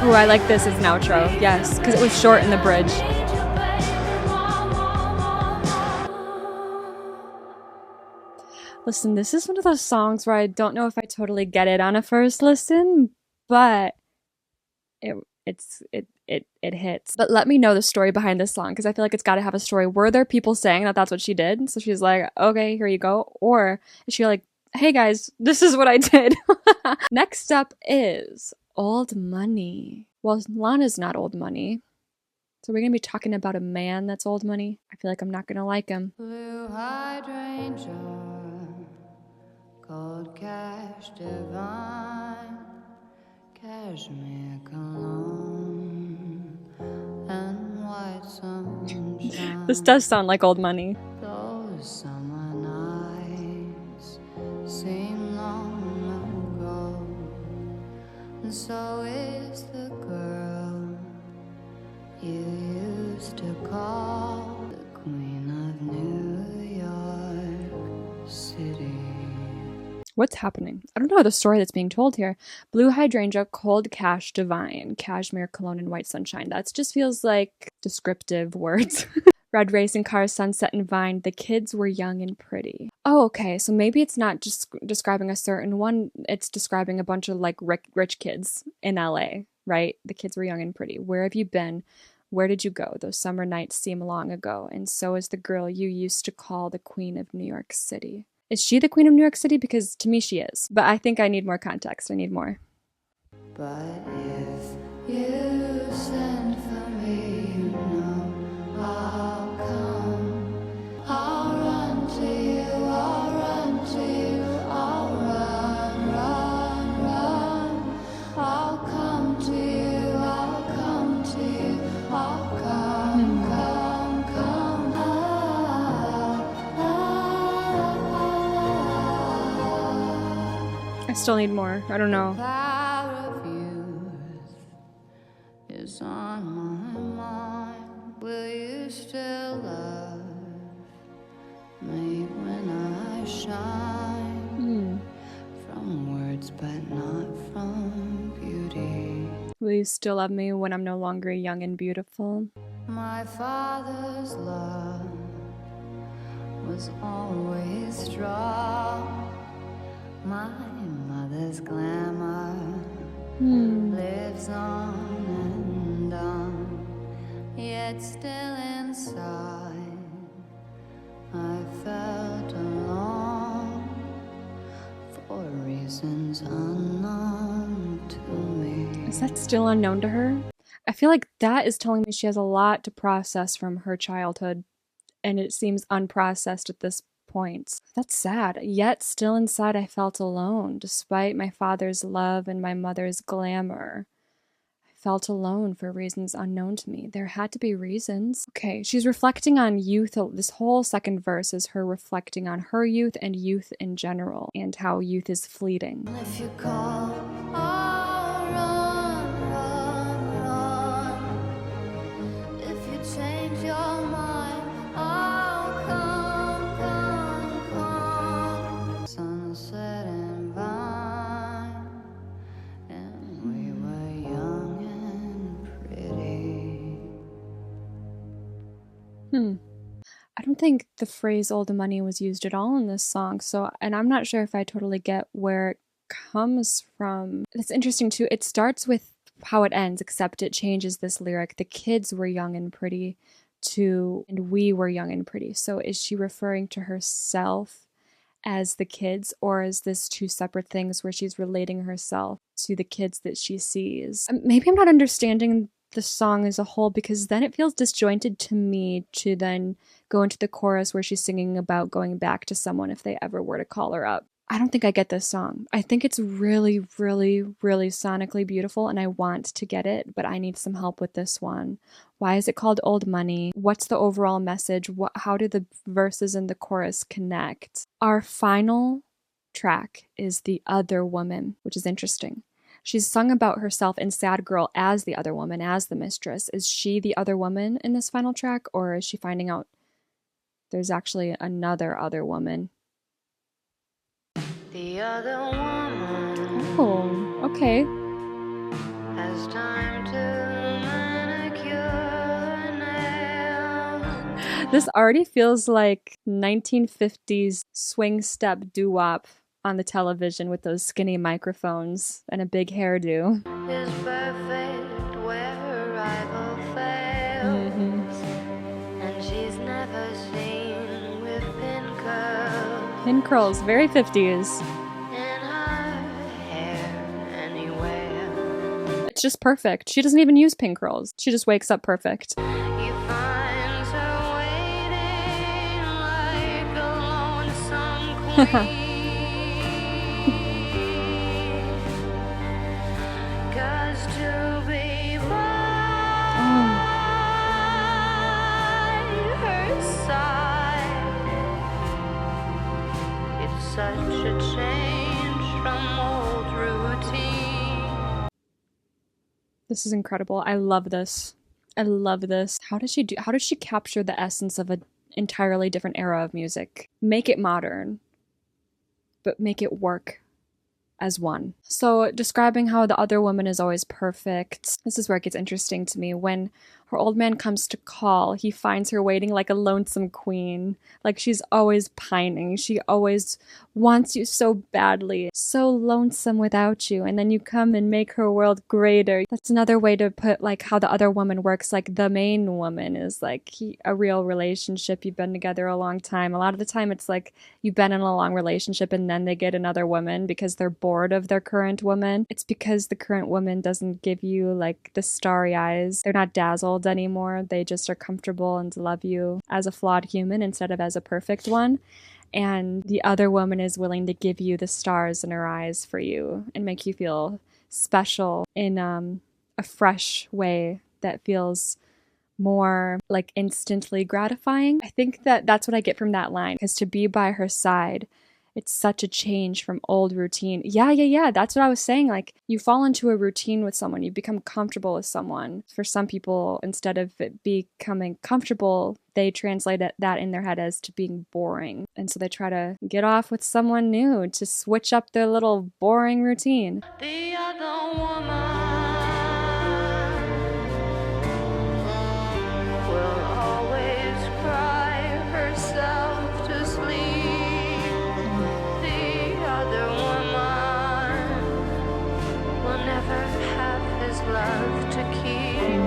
Oh, I like this as an outro. Yes, because it was short in the bridge. Listen, this is one of those songs where I don't know if I totally get it on a first listen, but it hits. But let me know the story behind this song, because I feel like it's got to have a story. Were there people saying that that's what she did? So she's like, okay, here you go. Or is she like, hey guys, this is what I did? Next up is Old Money. Well, Lana's not old money. So we're going to be talking about a man that's old money. I feel like I'm not going to like him. Blue hydrangea, cold cash divine, cashmere cologne, and white sunshine. This does sound like old money. Those summer nights seem long ago, and so is the girl you used to call the Queen of New York City. What's happening? I don't know the story that's being told here. Blue hydrangea, cold cash divine, cashmere cologne, and white sunshine. That just feels like descriptive words. Red racing cars, sunset and vine. The kids were young and pretty. Oh, okay. So maybe it's not just describing a certain one. It's describing a bunch of like rich kids in LA, right? The kids were young and pretty. Where have you been? Where did you go? Those summer nights seem long ago. And so is the girl you used to call the Queen of New York City. Is she the Queen of New York City? Because to me she is. But I think I need more context. I need more. But if you send for me, you know I'll come. I'll run to you, I'll run to you, I'll run, run, run. I'll come to you, I'll come to you, I'll come, come, come. I still need more. I don't know. Power of youth is on my mind. Will you still love me when I shine? From words but not from beauty. Will you still love me when I'm no longer young and beautiful? My father's love was always strong. My mother's glamour lives on and on. Yet still inside I felt alone for reasons unknown to me. Is that still unknown to her? I feel like that is telling me she has a lot to process from her childhood, and it seems unprocessed at this point. That's sad. Yet still inside I felt alone, despite my father's love and my mother's glamour. I felt alone for reasons unknown to me. There had to be reasons. Okay, she's reflecting on youth. This whole second verse is her reflecting on her youth and youth in general, and how youth is fleeting. If you call, I'll run, run, run. If you change your mind, I'll come, come, come. Sunset and vine, and we were young and pretty. I don't think the phrase old money was used at all in this song, and I'm not sure if I totally get where it comes from. It's interesting too, it starts with how it ends, except it changes this lyric. The kids were young and pretty, to, and we were young and pretty. So is she referring to herself as the kids, or is this two separate things where she's relating herself to the kids that she sees? Maybe I'm not understanding the song as a whole, because then it feels disjointed to me to then go into the chorus where she's singing about going back to someone if they ever were to call her up. I don't think I get this song. I think it's really, really, really sonically beautiful and I want to get it, but I need some help with this one. Why is it called Old Money? What's the overall message? How do the verses and the chorus connect? Our final track is The Other Woman, which is interesting. She's sung about herself in Sad Girl as the other woman, as the mistress. Is she the other woman in this final track, or is she finding out there's actually another other woman? The other woman. Oh, okay. Has time to manicure nails. This already feels like 1950s swing step doo-wop on the television with those skinny microphones and a big hairdo. Is perfect where her rival fails. And she's never seen with pin curls. Pin curls, very 50s. In her hair anywhere. It's just perfect. She doesn't even use pin curls. She just wakes up perfect. He finds her waiting like a lonesome queen. Such a change from old routine. This is incredible. I love this. I love this. How does she capture the essence of an entirely different era of music? Make it modern, but make it work as one. So describing how the other woman is always perfect. This is where it gets interesting to me. When her old man comes to call, he finds her waiting like a lonesome queen. Like she's always pining. She always wants you so badly. So lonesome without you. And then you come and make her world greater. That's another way to put like how the other woman works. Like the main woman is like a real relationship. You've been together a long time. A lot of the time it's like you've been in a long relationship and then they get another woman because they're bored of their current woman. It's because the current woman doesn't give you like the starry eyes. They're not dazzled anymore. They just are comfortable and love you as a flawed human instead of as a perfect one. And the other woman is willing to give you the stars in her eyes for you and make you feel special in a fresh way that feels more like instantly gratifying. I think that that's what I get from that line, because to be by her side, it's such a change from old routine. Yeah. That's what I was saying. Like you fall into a routine with someone, you become comfortable with someone. For some people, instead of it becoming comfortable, they translate that in their head as to being boring. And so they try to get off with someone new to switch up their little boring routine. The other woman will always cry herself to sleep. Love to keep.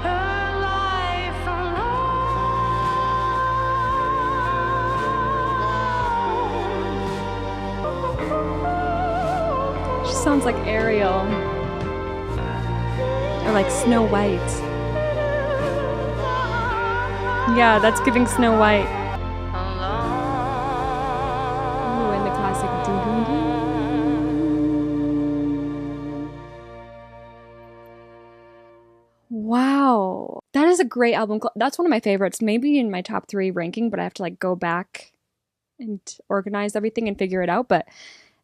Her life alone. She sounds like Ariel or like Snow White. Yeah, that's giving Snow White. Wow. That is a great album. That's one of my favorites. Maybe in my top 3 ranking, but I have to like go back and organize everything and figure it out. But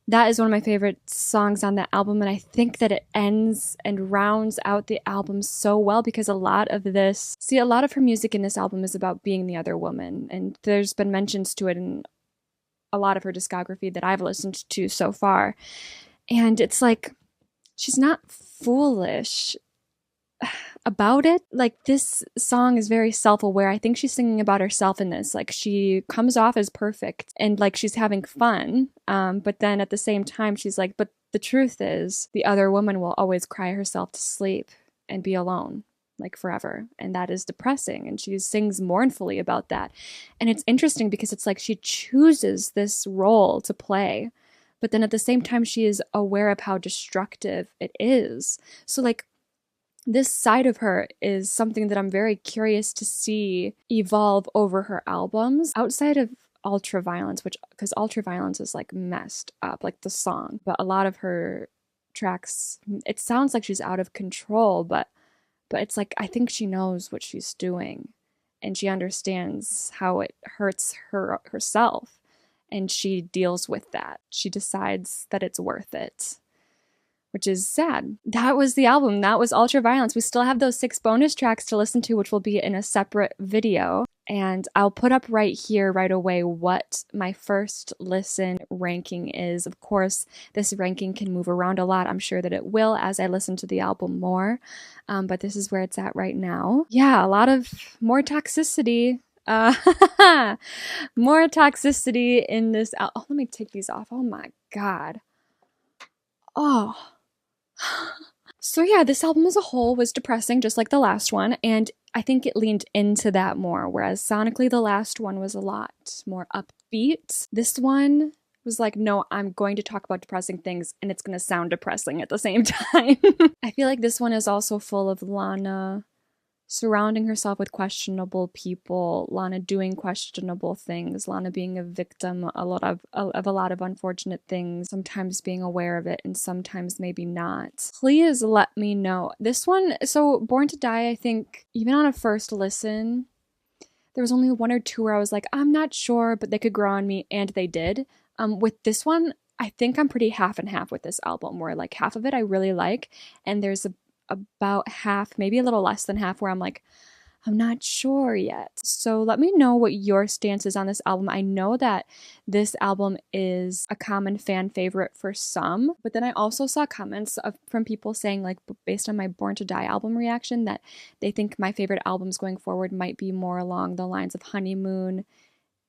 that is one of my favorite songs on that album. And I think that it ends and rounds out the album so well, because a lot of her music in this album is about being the other woman. And there's been mentions to it in a lot of her discography that I've listened to so far. And it's like, she's not foolish about it. Like this song is very self-aware. I think she's singing about herself in this. Like she comes off as perfect and like she's having fun. But then at the same time, she's like, but the truth is, the other woman will always cry herself to sleep and be alone, like forever. And that is depressing. And she sings mournfully about that. And it's interesting because it's like she chooses this role to play, but then at the same time, she is aware of how destructive it is. So, like, this side of her is something that I'm very curious to see evolve over her albums outside of Ultraviolence, because Ultraviolence is like messed up, like the song, but a lot of her tracks, it sounds like she's out of control, but it's like I think she knows what she's doing and she understands how it hurts herself, and she deals with that. She decides that it's worth it, which is sad. That was the album. That was Ultraviolence. We still have those 6 bonus tracks to listen to, which will be in a separate video. And I'll put up right here right away what my first listen ranking is. Of course, this ranking can move around a lot. I'm sure that it will as I listen to the album more. But this is where it's at right now. Yeah, a lot of more toxicity. More toxicity in this. Oh, let me take these off. Oh my God. Oh. So yeah, this album as a whole was depressing, just like the last one, and I think it leaned into that more, whereas sonically the last one was a lot more upbeat. This one was like, no, I'm going to talk about depressing things, and it's going to sound depressing at the same time. I feel like this one is also full of Lana surrounding herself with questionable people, Lana doing questionable things, Lana being a victim of a lot of unfortunate things, sometimes being aware of it and sometimes maybe not. Please let me know. This one, so Born to Die, I think even on a first listen, there was only 1 or 2 where I was like, I'm not sure, but they could grow on me, and they did. With this one, I think I'm pretty half and half with this album, where like half of it I really like, and there's about half, maybe a little less than half, where I'm like, I'm not sure yet. So let me know what your stance is on this album. I know that this album is a common fan favorite for some, but then I also saw comments from people saying, like, based on my Born to Die album reaction, that they think my favorite albums going forward might be more along the lines of Honeymoon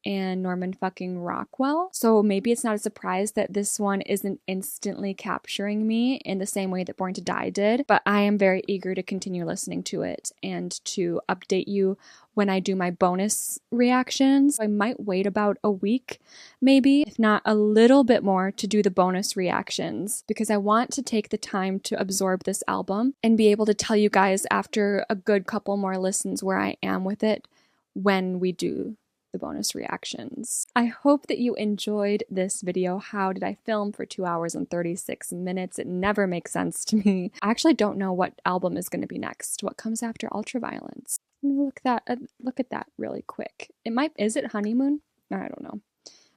and Norman fucking Rockwell. So maybe it's not a surprise that this one isn't instantly capturing me in the same way that Born to Die did, but I am very eager to continue listening to it and to update you when I do my bonus reactions. I might wait about a week, maybe, if not a little bit more, to do the bonus reactions, because I want to take the time to absorb this album and be able to tell you guys after a good couple more listens where I am with it when we do the bonus reactions. I hope that you enjoyed this video. How did I film for 2 hours and 36 minutes? It never makes sense to me. I actually don't know what album is going to be next. What comes after Ultraviolence? Let me look at that really quick. Is it Honeymoon? I don't know.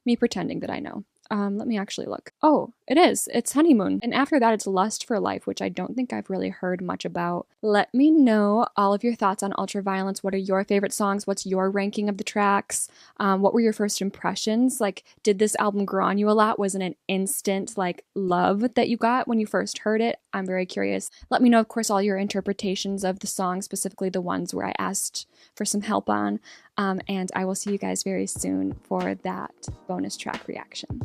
Me pretending that I know. Let me actually look. Oh, it is. It's Honeymoon. And after that, it's Lust for Life, which I don't think I've really heard much about. Let me know all of your thoughts on Ultraviolence. What are your favorite songs? What's your ranking of the tracks? What were your first impressions? Like, did this album grow on you a lot? Was it an instant, like, love that you got when you first heard it? I'm very curious. Let me know, of course, all your interpretations of the songs, specifically the ones where I asked for some help on. And I will see you guys very soon for that bonus track reaction.